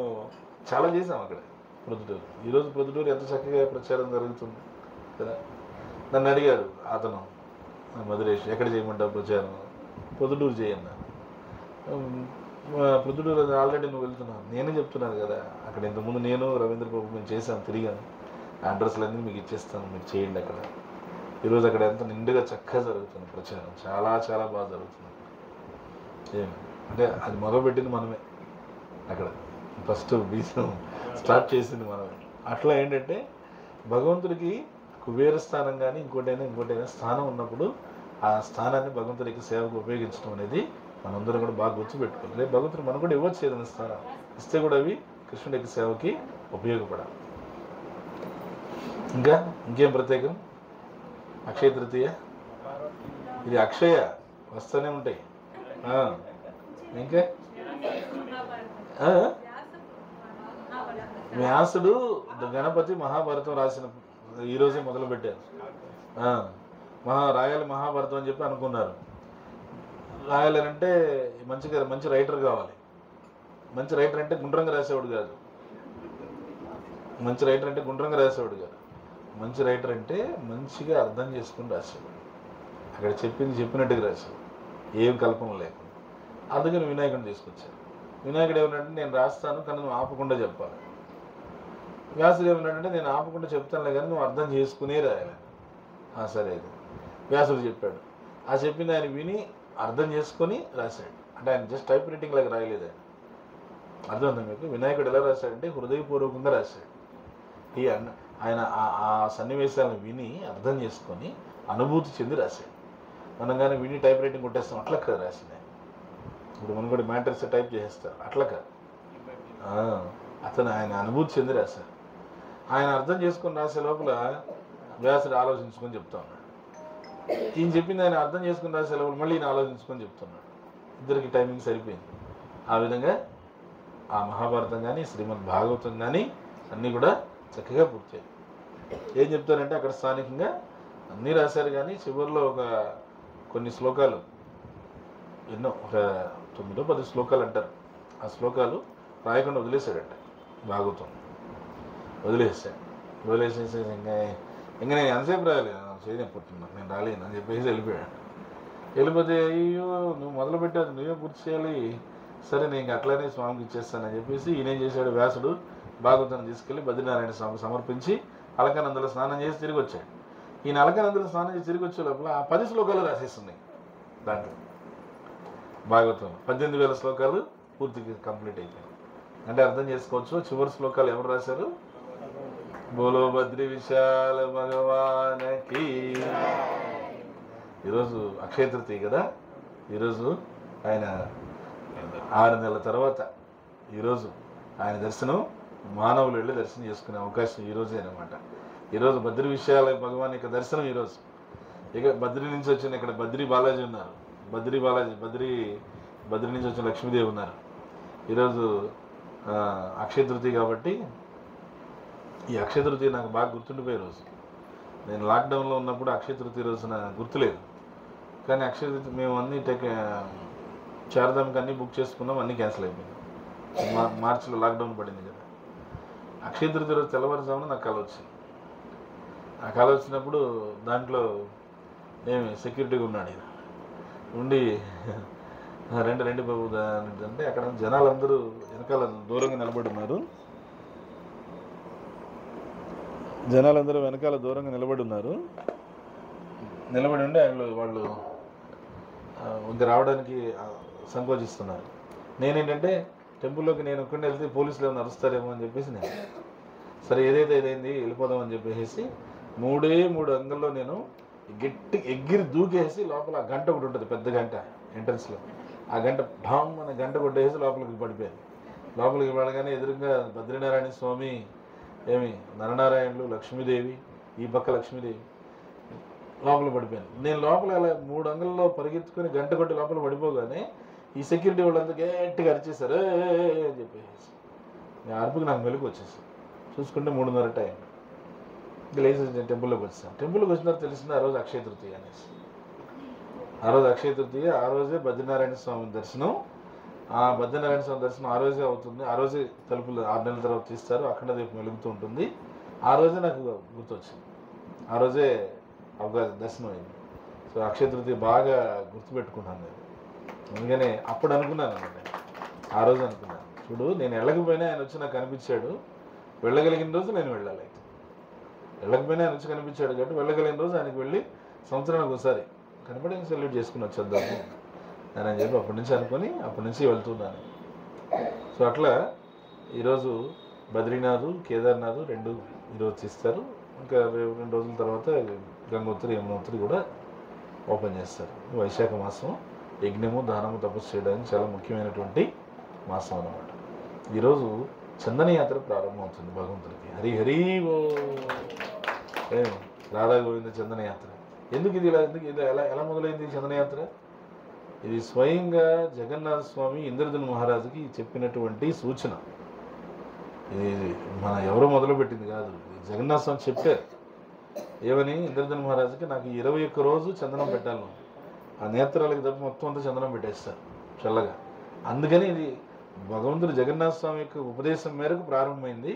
Speaker 1: చాలా చేసాం అక్కడ ప్రొద్దుటూరు. ఈరోజు ప్రొద్దుటూరు ఎంత చక్కగా ప్రచారం జరుగుతుంది కదా. నన్ను అడిగారు అతను మధురేష్, ఎక్కడ చేయమంటావు ప్రచారం? ప్రొద్దుటూరు చేయన్నా. ప్రొద్దుటూరు ఆల్రెడీ నువ్వు వెళ్తున్నావు. నేనే చెప్తున్నాను కదా, అక్కడ ఇంతకుముందు నేను రవీంద్ర ప్రభు మేము చేశాను, తిరిగాను. అడ్రస్లన్నీ మీకు ఇచ్చేస్తాను, మీరు చేయండి అక్కడ. ఈరోజు అక్కడ ఎంత నిండుగా చక్కగా జరుగుతుంది ప్రచారం, చాలా చాలా బాగా జరుగుతుంది. అంటే అది మొదలుపెట్టింది మనమే, అక్కడ ఫస్ట్ బీజం స్టార్ట్ చేసింది మనమే. అట్లా ఏంటంటే భగవంతుడికి కుబేర స్థానం కానీ ఇంకోటైనా స్థానం ఉన్నప్పుడు ఆ స్థానాన్ని భగవంతుడికి సేవకు ఉపయోగించడం అనేది మనందరం కూడా బాగా గుర్తుపెట్టుకోవాలి. లేదు భగవంతుడు మనకు కూడా ఇవ్వచ్చు ఏదైనా స్థానం ఇస్తే కూడా అవి కృష్ణుడికి సేవకి ఉపయోగపడాలి. ఇంకా ఇంకేం ప్రత్యేకం? అక్షయ తృతీయ ఇది అక్షయ వస్తూనే ఉంటాయి. ఇంకా వ్యాసుడు గణపతి మహాభారతం రాసిన ఈరోజే మొదలు పెట్టారు. రాయాలి మహాభారతం అని చెప్పి అనుకున్నారు. రాయాలంటే మంచి రైటర్ కావాలి. మంచి రైటర్ అంటే గుండ్రంగా రాసేవాడు కాదు. మంచి రైటర్ అంటే మంచిగా అర్థం చేసుకుని రాసేవాడు. అక్కడ చెప్పినట్టుగా రాసేవాడు, ఏం కల్పన లేకుండా. అందుకని వినాయకుడిని తీసుకొచ్చారు. వినాయకుడు ఏమన్నాడంటే నేను రాస్తాను కానీ నువ్వు ఆపకుండా చెప్పాలి. వ్యాసుడు ఏమన్నాడంటే నేను ఆపకుండా చెప్తానులే కానీ నువ్వు అర్థం చేసుకునే రాయాలి. సరే అది వ్యాసుడు చెప్పాడు. చెప్పింది ఆయన విని అర్థం చేసుకొని రాశాడు. అంటే ఆయన జస్ట్ టైప్ రైటింగ్ లాగా రాయలేదు. అర్థమవుతుంది మీకు? వినాయకుడు ఎలా రాశాడంటే హృదయపూర్వకంగా రాశాడు. ఆయన ఆ సన్నివేశాలను విని అర్థం చేసుకొని అనుభూతి చెంది రాశాడు. మనం కానీ విని టైప్ రైటింగ్ కొట్టేస్తాం, అట్లా కాదు రాసింది. ఇప్పుడు మనం కూడా మ్యాటర్స్ టైప్ చేసేస్తారు, అట్లా కాదు. ఆయన అనుభూతి చెంది రాశారు. ఆయన అర్థం చేసుకొని రాసే లోపల వ్యాసుడు ఆలోచించుకొని చెప్తా ఉన్నాడు. ఈయన చెప్పింది ఆయన అర్థం చేసుకుని రాసే లోపల మళ్ళీ ఈయన ఆలోచించుకొని చెప్తున్నాడు. ఇద్దరికి టైమింగ్ సరిపోయింది. ఆ విధంగా ఆ మహాభారతం కానీ శ్రీమద్ భాగవతం కానీ అన్నీ కూడా చక్కగా పూర్తయ్యాయి. ఏం చెప్తారంటే అక్కడ స్థానికంగా అన్నీ రాశారు కానీ చివరిలో కొన్ని శ్లోకాలు, ఎన్నో 9-10 శ్లోకాలు అంటారు. ఆ శ్లోకాలు రాయకుండా వదిలేశాడంట. భాగవతం వదిలేసేసి ఇంకా నేను ఎంతసేపు రాయలేదు, చేయలేకపోతున్నాను, నేను రాలేను అని చెప్పేసి వెళ్ళిపోయాడు. వెళ్ళిపోతే అయ్యో నువ్వు మొదలు పెట్టావు, నువ్వే పూర్తి చేయాలి, సరే నేను అట్లానే స్వామికి ఇచ్చేస్తానని చెప్పేసి ఈయనేం చేశాడు, వ్యాసుడు భాగవతాన్ని తీసుకెళ్ళి బద్రీనారాయణ స్వామికి సమర్పించి అలకానందలో స్నానం చేసి తిరిగి వచ్చాడు. ఈయన అలకానందలో స్నానం చేసి తిరిగి వచ్చే లోపల ఆ 10 శ్లోకాలు రాసేస్తున్నాయి. దాంట్లో భాగవతం 18,000 శ్లోకాలు పూర్తిగా కంప్లీట్ అయిపోయాయి. అంటే అర్థం చేసుకోవచ్చు చివరి శ్లోకాలు ఎవరు రాశారు? బోలో బద్రి విశాల భగవానకి. ఈరోజు అక్షయ తృతీయ కదా. ఈరోజు ఆయన 6 నెలల తర్వాత ఈరోజు ఆయన దర్శనం మానవులు వెళ్ళి దర్శనం చేసుకునే అవకాశం ఈరోజే అనమాట. ఈరోజు బద్రి విశాల భగవాన్ యొక్క దర్శనం ఈరోజు. ఇక బద్రి నుంచి వచ్చిన ఇక్కడ బద్రీ బాలాజీ ఉన్నారు. బద్రీ నుంచి వచ్చిన లక్ష్మీదేవి ఉన్నారు. ఈరోజు అక్షయ తృతీయ కాబట్టి ఈ అక్షయ తృతీయ నాకు బాగా గుర్తుండిపోయే రోజు. నేను లాక్డౌన్లో ఉన్నప్పుడు అక్షయ తృతీయ రోజున గుర్తులేదు, కానీ అక్షయ తృతీయ మేము అన్నీ చార్ధామ్కి అన్నీ బుక్ చేసుకున్నాం, అన్నీ క్యాన్సిల్ అయిపోయింది. మార్చిలో లాక్డౌన్ పడింది కదా. అక్షయ తృతీయ రోజు తెల్లవారుజామున నాకు కల వచ్చింది. ఆ కల వచ్చినప్పుడు దాంట్లో సెక్యూరిటీగా ఉన్నాడు ఈయన ఉండి రెండు బాబు అంటే అక్కడ జనాలందరూ వెనకాల దూరంగా నిలబడి ఉన్నారు. నిలబడి ఉండి వాళ్ళు ఇంకా రావడానికి సంకోచిస్తున్నారు. నేనేంటంటే టెంపుల్లోకి నేను ఒక్కడిని వెళ్తే పోలీసులు ఏమైనా అరుస్తారేమో అని చెప్పేసి నేను సరే ఏదైతే ఇదైంది వెళ్ళిపోదామని చెప్పేసి 3 అంగల్లో నేను గట్టి ఎగిరి దూకేసి లోపల ఆ గంట ఒకటి ఉంటుంది, పెద్ద గంట ఎంట్రన్స్లో. ఆ గంట భామ్ అనే గంట కొట్టేసి లోపలికి పడిపోయాను. లోపలికి పడగానే ఎదురుగా బద్రీనారాయణ స్వామి, నరనారాయణులు, లక్ష్మీదేవి, ఈ పక్క లక్ష్మీదేవి, లోపల పడిపోయాను. నేను లోపల అలా 3 అంగల్లో పరిగెత్తుకొని గంట కొట్టి లోపల పడిపోగానే ఈ సెక్యూరిటీ వాళ్ళంతా గట్టిగా అరిచేశారు అని చెప్పేసి. అరుపుకి నాకు మెలకు వచ్చేసి చూసుకుంటే 3:30 టైం. ఇంకా లేచి టెంపుల్లోకి వచ్చాను. టెంపుల్కి వచ్చిన తర్వాత తెలిసింది ఆ రోజు అక్షయ తృతీయ అనేసి. ఆ రోజు అక్షయ తృతీయ, ఆ రోజే బద్రీనారాయణ స్వామి దర్శనం. ఆ బద్రీనారాయణ స్వామి దర్శనం ఆ రోజే అవుతుంది. ఆ రోజే తలుపులు 6 నెలల తర్వాత తీస్తారు, అఖండ దీపం వెలుగుతూ ఉంటుంది. ఆ రోజే నాకు గుర్తొచ్చింది, ఆ రోజే దర్శనం అయింది. సో అక్షయ తృతీయ బాగా గుర్తుపెట్టుకున్నాను నేను. అందుకనే అప్పుడు అనుకున్నాను అన్నమాట, ఆ రోజు అనుకున్నాను, చూడు నేను వెళ్ళకపోయినా ఆయన వచ్చి నాకు కనిపించాడు, వెళ్ళగలిగిన రోజు నేను వెళ్ళాలి. అయితే వెళ్ళకపోయినా ఆయన వచ్చి కనిపించాడు కాబట్టి వెళ్ళగలిగిన రోజు ఆయనకు వెళ్ళి సంవత్సరానికి ఒకసారి కనపడి సెల్యూట్ చేసుకుని వచ్చేద్దాము అని చెప్పి అప్పటి నుంచి అనుకొని అప్పటి నుంచి వెళ్తున్నాను. సో అట్లా ఈరోజు బద్రీనాథ్, కేదార్నాథ్ 2 ఈరోజు తీస్తారు. ఇంకా 2 రోజుల తర్వాత గంగోత్రి, యమునోత్రి కూడా ఓపెన్ చేస్తారు. వైశాఖ మాసం యజ్ఞము, దానము, తపస్సు చేయడానికి చాలా ముఖ్యమైనటువంటి మాసం అన్నమాట. ఈరోజు చందన యాత్ర ప్రారంభమవుతుంది భగవంతుడికి. హరి హరి ఓ. రాధా గోవింద చందనయాత్ర. ఎందుకు ఇది ఎలా మొదలైంది చందనయాత్ర? ఇది స్వయంగా జగన్నాథ స్వామి ఇంద్రధను మహారాజుకి చెప్పినటువంటి సూచన. ఇది మన ఎవరో మొదలుపెట్టింది కాదు, జగన్నాథ స్వామి చెప్పారు. ఏమని? ఇంద్రధను మహారాజుకి నాకు 21 రోజు చందనం పెట్టాలి, ఆ నేత్రాలకి తప్ప మొత్తం అంతా చందనం పెట్టేస్తారు చల్లగా. అందుకని ఇది భగవంతుడు జగన్నాథ స్వామి యొక్క ఉపదేశం మేరకు ప్రారంభమైంది.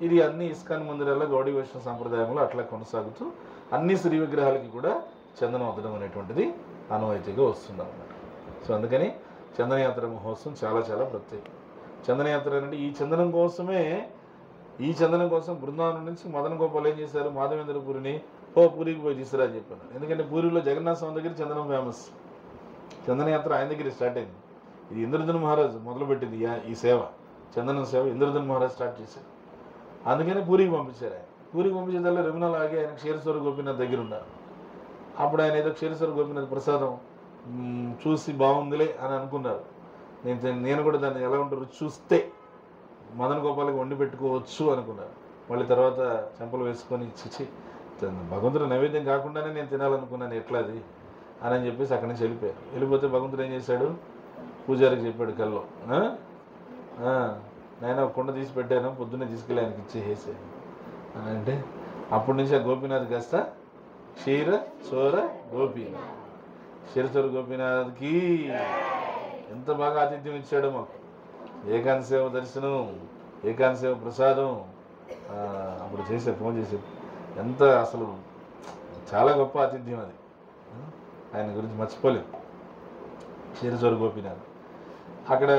Speaker 1: ఇది అన్ని ఇస్కాన్ మందిరాల్లో గౌడీ వైష్ణవ సాంప్రదాయంలో అట్లా కొనసాగుతూ అన్ని శ్రీ విగ్రహాలకి కూడా చందనం అద్దడం అనేటువంటిది ఆనవాయితీగా వస్తుంది అన్నమాట. సో అందుకని చందనయాత్ర మహోత్సవం చాలా చాలా ప్రత్యేకం. చందనయాత్ర అంటే ఈ చందనం కోసం బృందావనం నుంచి మదన గోపాల్ ఏం చేశారు? మాధవేంద్ర పూరిని పూరికి పోయి తీసుకురా అని చెప్పాను. ఎందుకంటే పూరిలో జగన్నాథ స్వామి దగ్గర చందనం ఫేమస్. చందనయాత్ర ఆయన దగ్గర స్టార్ట్ అయింది. ఇది ఇంద్రధను మహారాజు మొదలుపెట్టింది ఈ సేవ, చందనం సేవ ఇంద్రధను మహారాజు స్టార్ట్ చేశారు. అందుకని పూరికి పంపించారు. ఆయన పూరికి పంపించేదాల్లో రమణాలు ఆగి ఆయన క్షీరస్వర గోపీనాథ్ దగ్గర ఉన్నారు. అప్పుడు ఆయన ఏదో క్షీరస్వర గోపీనాథ్ ప్రసాదం చూసి బాగుందిలే అని అనుకున్నారు. నేను కూడా దాన్ని ఎలా ఉంటారు చూస్తే మదన గోపాలకి వండి పెట్టుకోవచ్చు అనుకున్నారు. మళ్ళీ తర్వాత చెంపలు వేసుకొని ఇచ్చి భగవంతుడు నైవేద్యం కాకుండానే నేను తినాలనుకున్నాను, ఎట్లా అది అని చెప్పేసి అక్కడి నుంచి వెళ్ళిపోయారు. వెళ్ళిపోతే భగవంతుడు ఏం చేశాడు? పూజారికి చెప్పాడు కల్లో, నాయన ఒక కుండ తీసి పెట్టాను, పొద్దున్నే తీసుకెళ్ళి ఆయనకి ఇచ్చేసేసి అని అంటే అప్పటి నుంచి ఆ గోపీనాథ్ కాస్త క్షీర చోర గోపీనాథ్. క్షీరచోర గోపీనాథ్కి ఎంత బాగా ఆతిథ్యం ఇచ్చాడో మాకు. ఏకాంత సేవ దర్శనం, ఏకాంత సేవ ప్రసాదం అప్పుడు ఫోన్ చేసే ఎంత అసలు చాలా గొప్ప ఆతిథ్యం అది. ఆయన గురించి మర్చిపోలేదు. క్షీరచోర గోపీనాథ్ అక్కడ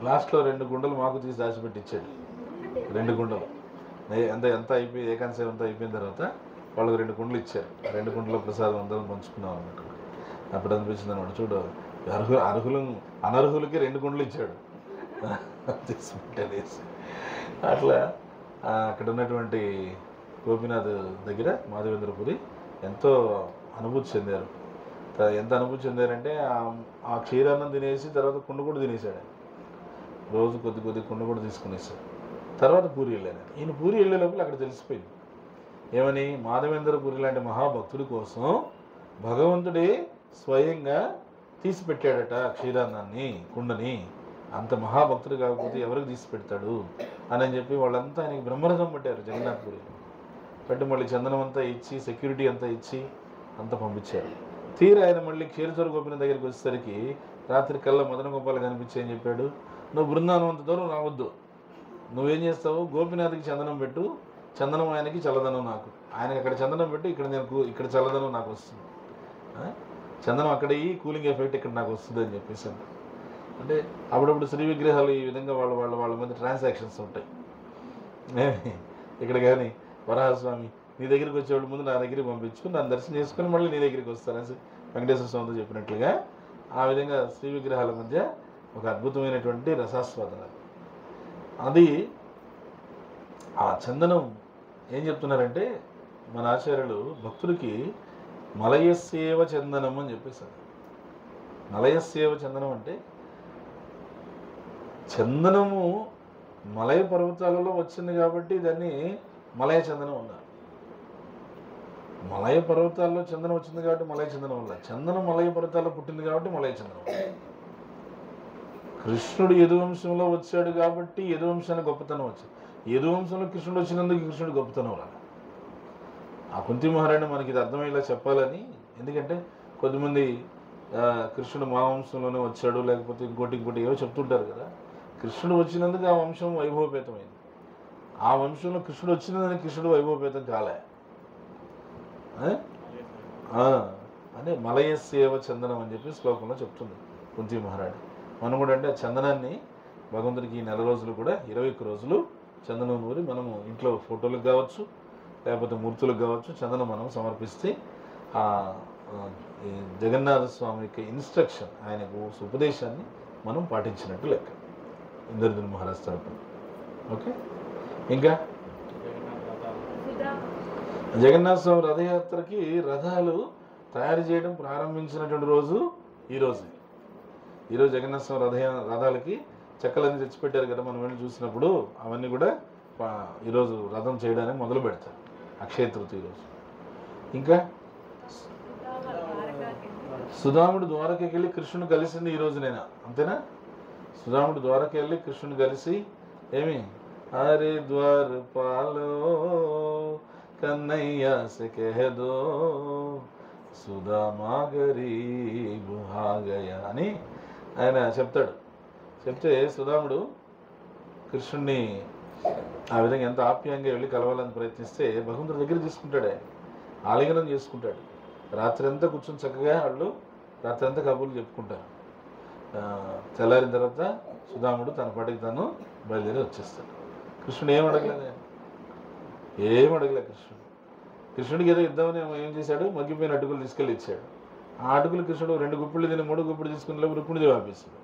Speaker 1: లాస్ట్లో 2 గుండలు మాకు తీసి దాచిపెట్టి ఇచ్చాడు. 2 గుండలు ఎంత అయిపోయి ఏకాంత సేవ అంతా అయిపోయిన తర్వాత వాళ్ళకి 2 గుండలు ఇచ్చారు. 2 గుండల ప్రసాదం అందరం పంచుకున్నాం అన్నమాట. అప్పుడు అనిపించింది అనమాట, చూడు అనర్హులకి 2 గుండలు ఇచ్చాడు తీసుకుంటేసి. అట్లా అక్కడ ఉన్నటువంటి గోపీనాథ్ దగ్గర మాధవేంద్రపురి ఎంతో అనుభూతి చెందారు. ఎంత అనుభూతి చెందారంటే ఆ క్షీరాన్నం తినేసి తర్వాత కుండ కూడా తినేసాడు. రోజు కొద్ది కుండ కూడా తీసుకునేసాడు. తర్వాత పూరి వెళ్ళాను. ఈయన పూరి వెళ్ళే లోపల అక్కడ తెలిసిపోయింది ఏమని? మాధవేంద్రపురి లాంటి మహాభక్తుడి కోసం భగవంతుడే స్వయంగా తీసి పెట్టాడట క్షీరాన్నాన్ని, కుండని. అంత మహాభక్తుడు కాకపోతే ఎవరికి తీసి పెడతాడు అని చెప్పి వాళ్ళంతా ఆయనకి బ్రహ్మరథం పట్టారు. జగన్నాథ్పురి పెట్టి మళ్ళీ చందనం అంతా ఇచ్చి సెక్యూరిటీ అంతా ఇచ్చి అంతా పంపించారు. తీరా ఆయన మళ్ళీ క్షీరచోర గోపీనాథ్ దగ్గరికి వచ్చేసరికి రాత్రి కల్లా మదన గోపాల్ కనిపించి ఏం చెప్పాడు? నువ్వు బృందావనం అంత దూరం రావద్దు, నువ్వేం చేస్తావు? గోపీనాథ్కి చందనం పెట్టు, చందనం ఆయనకి చల్లదనం నాకు. ఆయనకి అక్కడ చందనం పెట్టు, ఇక్కడ చల్లదనం నాకు వస్తుంది. చందనం అక్కడ ఈ కూలింగ్ ఎఫెక్ట్ ఇక్కడ నాకు వస్తుంది అని చెప్పేసి అంటే అప్పుడప్పుడు శ్రీ విగ్రహాలు ఈ విధంగా వాళ్ళ మధ్య ట్రాన్సాక్షన్స్ ఉంటాయి. ఇక్కడ కానీ వరాహస్వామి నీ దగ్గరికి వచ్చేవాళ్ళ ముందు నా దగ్గరికి పంపించు, నన్ను దర్శనం చేసుకుని మళ్ళీ నీ దగ్గరికి వస్తానని వెంకటేశ్వర స్వామితో చెప్పినట్లుగా ఆ విధంగా శ్రీ విగ్రహాల మధ్య ఒక అద్భుతమైనటువంటి రసాస్వాదన. అది ఆ చందనం ఏం చెప్తున్నారంటే మన ఆచార్యులు భక్తుడికి మలయస్సేవ చందనం అని చెప్పేశారు. మలయస్సేవ చందనం అంటే చందనము మలయ పర్వతాలలో వచ్చింది కాబట్టి దాన్ని మలయ చందనం అన్నారు. మలయ పర్వతాల్లో చందనం వచ్చింది కాబట్టి మలయ చందనం వల్ల, చందనం మలయ పర్వతాల్లో పుట్టింది కాబట్టి మలయ చందనం. కృష్ణుడు యదువంశంలో వచ్చాడు కాబట్టి యదువంశానికి గొప్పతనం వచ్చింది. యదువంశంలో కృష్ణుడు వచ్చినందుకు కృష్ణుడు గొప్పతనం రాలి. ఆ కుంతి మహారాణి మనకి ఇది అర్థమయ్యేలా చెప్పాలని. ఎందుకంటే కొద్దిమంది కృష్ణుడు మా వంశంలోనే వచ్చాడు లేకపోతే ఇంకోటి ఏవో చెప్తుంటారు కదా. కృష్ణుడు వచ్చినందుకు ఆ వంశం వైభవపేతమైంది. ఆ వంశంలో కృష్ణుడు వచ్చినందుకు కృష్ణుడు వైభవపేతం కాలే. అదే మలయస్సేవ చందనం అని చెప్పి శ్లోకంలో చెప్తుంది కుంతి మహారాణి. మనం కూడా అంటే ఆ చందనాన్ని భగవంతుడికి ఈ 4 రోజులు కూడా 21 రోజులు చందనం నూరి మనము ఇంట్లో ఫోటోలకు కావచ్చు లేకపోతే మూర్తులకు కావచ్చు చందనం మనం సమర్పిస్తే ఆ జగన్నాథ స్వామి యొక్క ఇన్స్ట్రక్షన్, ఆయనకు ఉపదేశాన్ని మనం పాటించినట్టు లెక్క ఇంద్రధను మహారాజ్ తరపున. ఓకే, ఇంకా జగన్నాథ స్వామి రథయాత్రకి రథాలు తయారు చేయడం ప్రారంభించినటువంటి రోజు ఈరోజు జగన్నాథ స్వామి రథాలకి చెక్కలన్నీ తెచ్చిపెట్టారు కదా. మనం వెళ్ళి చూసినప్పుడు అవన్నీ కూడా ఈరోజు రథం చేయడానికి మొదలు పెడతారు, అక్షయ తృతీయ రోజు. ఇంకా సుధాముడు ద్వారకకి వెళ్ళి కృష్ణుని కలిసింది ఈ రోజునైనా, అంతేనా? సుధాముడు ద్వారకి వెళ్ళి కృష్ణుని కలిసి ఏమి హరే ద్వార్ పాలో కన్నయ్య సే కహ దో సుధామా గరీబ్ హా గయా అని ఆయన చెప్తాడు. చెప్తే సుధాముడు కృష్ణుణ్ణి ఆ విధంగా ఎంత ఆప్యాయంగా వెళ్ళి కలవాలని ప్రయత్నిస్తే భగవంతుడి దగ్గర తీసుకుంటాడు, ఆయన ఆలింగనం చేసుకుంటాడు. రాత్రి అంతా కూర్చొని చక్కగా వాళ్ళు రాత్రి అంతా కబుర్లు చెప్పుకుంటారు. తెల్లారిన తర్వాత సుధాముడు తన పాటికి తను బయలుదేరి వచ్చేస్తాడు. కృష్ణుడు ఏం అడగలేదు, ఏం అడగలేదు. కృష్ణుడికి ఏదో ఇద్దామని ఏం చేశాడు, మగ్గిపోయిన అటుకులు తీసుకెళ్ళి ఇచ్చాడు. ఆ అటుకులు కృష్ణుడు 2 గుప్పిళ్ళు తిని 3 గుప్పిళ్ళు తీసుకుని రుక్మిణిదేవి ఆపేశాడు.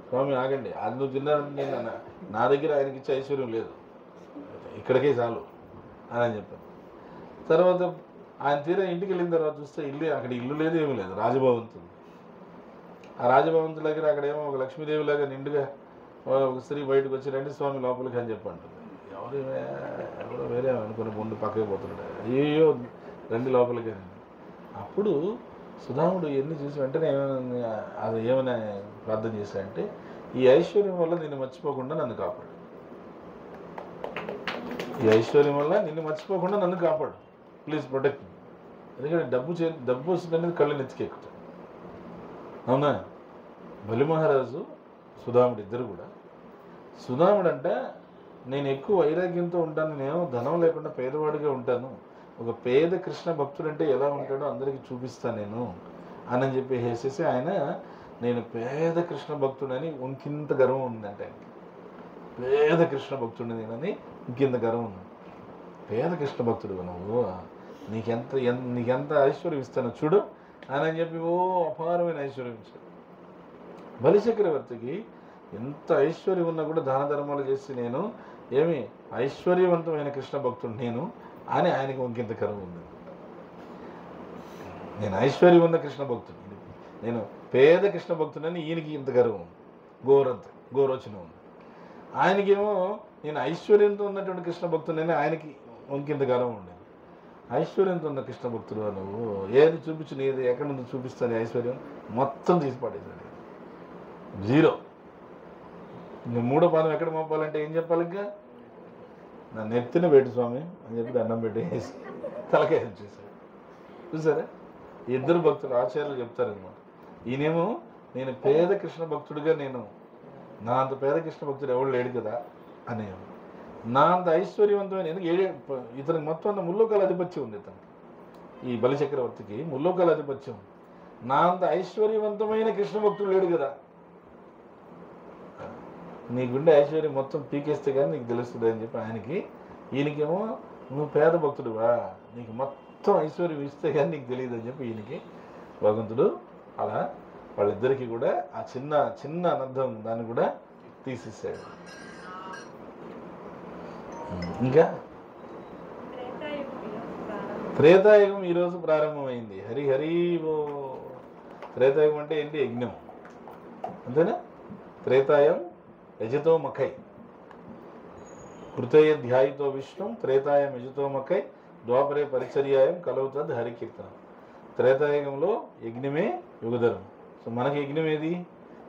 Speaker 1: స్వామి ఆగండి, అది నువ్వు తిన్నానంటే నేను నా దగ్గర ఆయనకి ఇచ్చే ఐశ్వర్యం లేదు, ఇక్కడికే చాలు అని చెప్పాను. తర్వాత ఆయన తీరా ఇంటికి వెళ్ళిన తర్వాత చూస్తే అక్కడ ఇల్లు లేదు, ఏమీ లేదు, రాజభవంతుడు. ఆ రాజభవంతుల దగ్గర అక్కడేమో ఒక లక్ష్మీదేవిలాగా నిండుగా ఒక స్త్రీ బయటకు వచ్చి రండి స్వామి లోపలికి అని చెప్పంటుంది. ఎవరో వేరే అనుకుని ముందు పక్కకి పోతున్నాడు, అయ్యో రండి లోపలికి అని. అప్పుడు సుధాముడు ఎన్ని చూసి వెంటనే అది ఏమైనా ప్రార్థన చేశాడంటే, ఈ ఐశ్వర్యం వల్ల నిన్ను మర్చిపోకుండా నన్ను కాపాడు, ఈ ఐశ్వర్యం వల్ల నిన్ను మర్చిపోకుండా నన్ను కాపాడు, ప్లీజ్ ప్రొటెక్ట్ మీ. ఎందుకంటే డబ్బు వస్తుందనేది కళ్ళు నెత్తికెక్కుతాడు. అవునా? బలి మహారాజు సుధాముడు ఇద్దరు కూడా. సుధాముడు అంటే నేను ఎక్కువ వైరాగ్యంతో ఉంటాను, నేను ధనం లేకుండా పేదవాడిగా ఉంటాను, ఒక పేద కృష్ణ భక్తుడు అంటే ఎలా ఉంటాడో అందరికీ చూపిస్తాను నేను అని చెప్పి వేసేసి ఆయన నేను పేద కృష్ణ భక్తుడని ఇంకింత గర్వం ఉందంటే ఆయనకి. పేద కృష్ణ భక్తుడిని నేనని ఇంకింత గర్వం ఉంది. పేద కృష్ణ భక్తుడు నువ్వు, నీకెంత ఐశ్వర్యం ఇస్తాను చూడు అని చెప్పి అపారమైన ఐశ్వర్యం ఇచ్చాడు. బలిచక్రవర్తికి ఎంత ఐశ్వర్యం ఉన్నా కూడా దాన ధర్మాలు చేసి నేను ఏమి ఐశ్వర్యవంతమైన కృష్ణ భక్తుడు నేను అని ఆయనకి ఇంకింత గర్వం ఉంది. నేను ఐశ్వర్యం ఉన్న కృష్ణ భక్తుడు, నేను పేద కృష్ణ భక్తుడని ఈయనకి ఇంత గర్వం ఉంది, గోరోచన ఉంది. ఆయనకేమో నేను ఐశ్వర్యంతో ఉన్నటువంటి కృష్ణ భక్తుడని ఆయనకి ఇంకింత గర్వం ఉండేది. ఐశ్వర్యంతో ఉన్న కృష్ణ భక్తుడు నువ్వు, ఏది చూపించు నీది, ఎక్కడి నుంచి చూపిస్తాను ఐశ్వర్యం మొత్తం తీసి పడేసాడు, జీరో. ఇంకా 3వ పాదం ఎక్కడ మోపాలంటే ఏం చెప్పాలి, ఇంకా నన్ను ఎత్తిన పెట్టు స్వామి అని చెప్పి దండం పెట్టేసి తలకాయ చేశాడు. చూసారా, ఇద్దరు భక్తులు ఆచార్యులు చెప్తారనమాట. ఈయనేమో నేను పేద కృష్ణ భక్తుడిగా, నా అంత పేద కృష్ణ భక్తుడు ఎవడు లేడు కదా అని, నా అంత ఐశ్వర్యవంతమైన, ఎందుకు ఇతనికి మొత్తం అంత ముల్లోకాల ఆధిపత్యం ఉంది, ఇతనికి ఈ బలిచక్రవర్తికి ముల్లోకాల ఆధిపత్యం. నా అంత ఐశ్వర్యవంతమైన కృష్ణ భక్తుడు లేడు కదా, నీ గుండె ఐశ్వర్యం మొత్తం పీకేస్తే కానీ నీకు తెలుస్తుంది అని చెప్పి ఆయనకి. ఈయనకేమో నువ్వు పేద భక్తుడువా, నీకు మొత్తం ఐశ్వర్యం ఇస్తే కానీ నీకు తెలియదు అని చెప్పి ఈయనకి భగవంతుడు అలా వాళ్ళిద్దరికీ కూడా ఆ చిన్న చిన్న అనర్థం దాన్ని కూడా తీసేసాడు. ఇంకా త్రేతాయుగం ఈరోజు ప్రారంభమైంది. హరి హరి ఓ. త్రేతాయుగం అంటే ఏంటి? యజ్ఞం, అంతేనా? త్రేతాయం యజతో మఖై కృతయ ధ్యాయితో విష్ణు త్రేతాయం యజతో మఖై ద్వాపరే పరిచర్యాయం కలవుతుంది హరికీర్తనం. త్రేతాయుగంలో యజ్ఞమే యుగధర్మం. సో మనకి యజ్ఞం ఏది?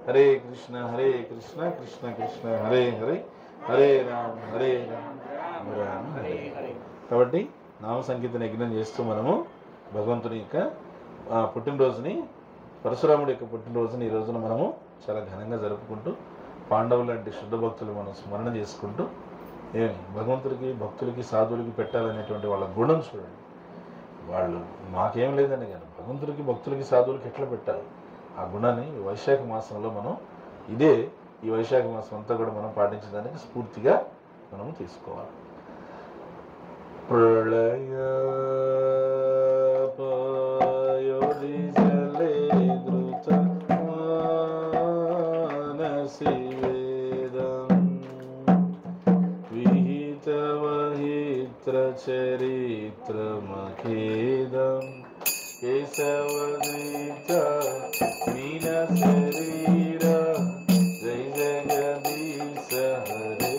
Speaker 1: హరే కృష్ణ కృష్ణ కృష్ణ హరే హరే హరే రామ రామ హరే. కాబట్టి నామ సంకీర్తన యజ్ఞం చేస్తూ మనము భగవంతుని యొక్క పుట్టినరోజుని, పరశురాముడి యొక్క పుట్టినరోజుని ఈ రోజున మనము చాలా ఘనంగా జరుపుకుంటూ పాండవులు లాంటి శుద్ధ భక్తులు మనం స్మరణ చేసుకుంటూ భగవంతుడికి, భక్తులకి, సాధువులకి పెట్టాలనేటువంటి వాళ్ళ గుణం చూడండి. వాళ్ళు మాకేం లేదని కానీ భగవంతుడికి, భక్తులకి, సాధువులకి ఎట్లా పెట్టాలి ఆ గుణాన్ని ఈ వైశాఖ మాసంలో మనం ఈ వైశాఖ మాసం అంతా కూడా మనం పాటించడానికి స్ఫూర్తిగా మనము తీసుకోవాలి. ప్రళయ చరిత్రమఖేదం కేశవదీత మీన శరీర జయ జగదీశ హరే.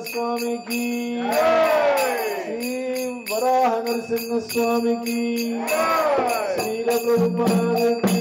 Speaker 2: స్వామికి, శ్రీ వరాహ నరసింహ స్వామికి, శ్రీల ప్రభుపాదకి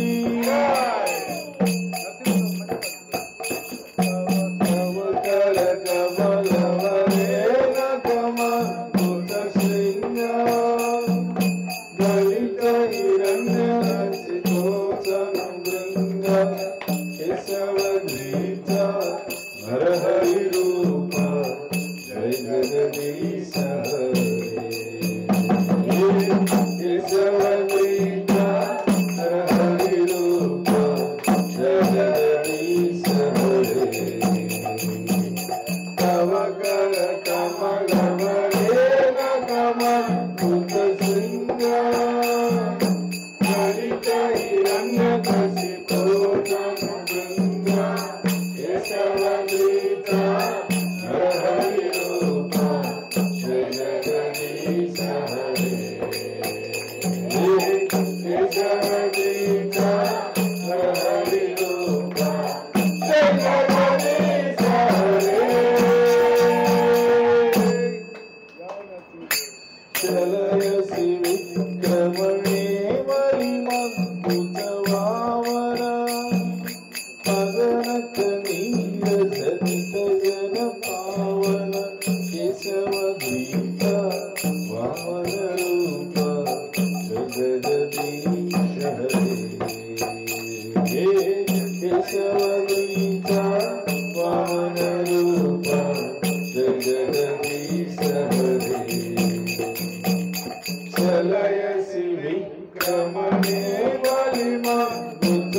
Speaker 1: Vikrama
Speaker 2: महिमा बुद्ध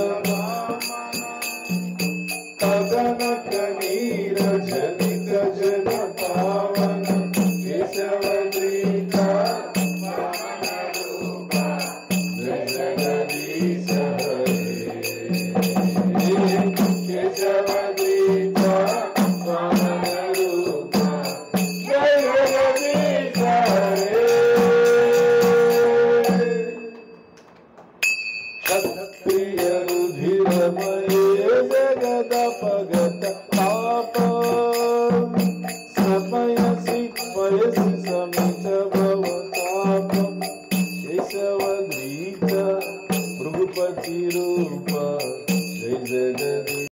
Speaker 2: पवन कनीर जनित जन पावन केशवद्रीका जगदीश